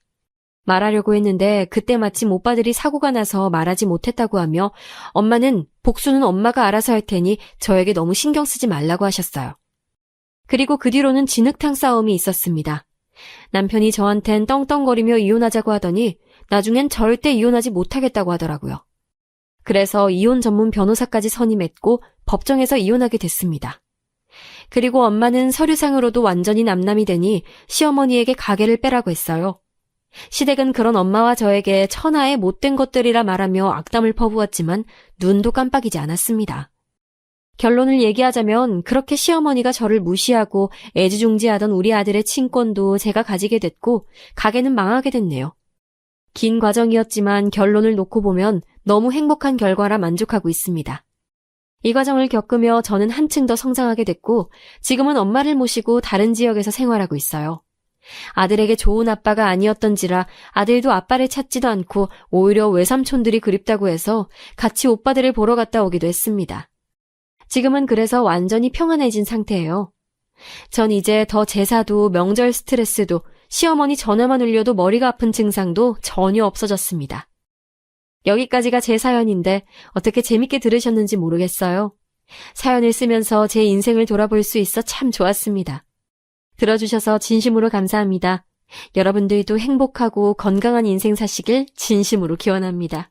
Speaker 2: 말하려고 했는데 그때 마침 오빠들이 사고가 나서 말하지 못했다고 하며 엄마는 복수는 엄마가 알아서 할 테니 저에게 너무 신경 쓰지 말라고 하셨어요. 그리고 그 뒤로는 진흙탕 싸움이 있었습니다. 남편이 저한텐 떵떵거리며 이혼하자고 하더니 나중엔 절대 이혼하지 못하겠다고 하더라고요. 그래서 이혼 전문 변호사까지 선임했고 법정에서 이혼하게 됐습니다. 그리고 엄마는 서류상으로도 완전히 남남이 되니 시어머니에게 가게를 빼라고 했어요. 시댁은 그런 엄마와 저에게 천하의 못된 것들이라 말하며 악담을 퍼부었지만 눈도 깜빡이지 않았습니다. 결론을 얘기하자면 그렇게 시어머니가 저를 무시하고 애지중지하던 우리 아들의 친권도 제가 가지게 됐고 가게는 망하게 됐네요. 긴 과정이었지만 결론을 놓고 보면 너무 행복한 결과라 만족하고 있습니다. 이 과정을 겪으며 저는 한층 더 성장하게 됐고 지금은 엄마를 모시고 다른 지역에서 생활하고 있어요. 아들에게 좋은 아빠가 아니었던지라 아들도 아빠를 찾지도 않고 오히려 외삼촌들이 그립다고 해서 같이 오빠들을 보러 갔다 오기도 했습니다. 지금은 그래서 완전히 평안해진 상태예요. 전 이제 더 제사도 명절 스트레스도 시어머니 전화만 울려도 머리가 아픈 증상도 전혀 없어졌습니다. 여기까지가 제 사연인데 어떻게 재밌게 들으셨는지 모르겠어요. 사연을 쓰면서 제 인생을 돌아볼 수 있어 참 좋았습니다. 들어주셔서 진심으로 감사합니다. 여러분들도 행복하고 건강한 인생 사시길 진심으로 기원합니다.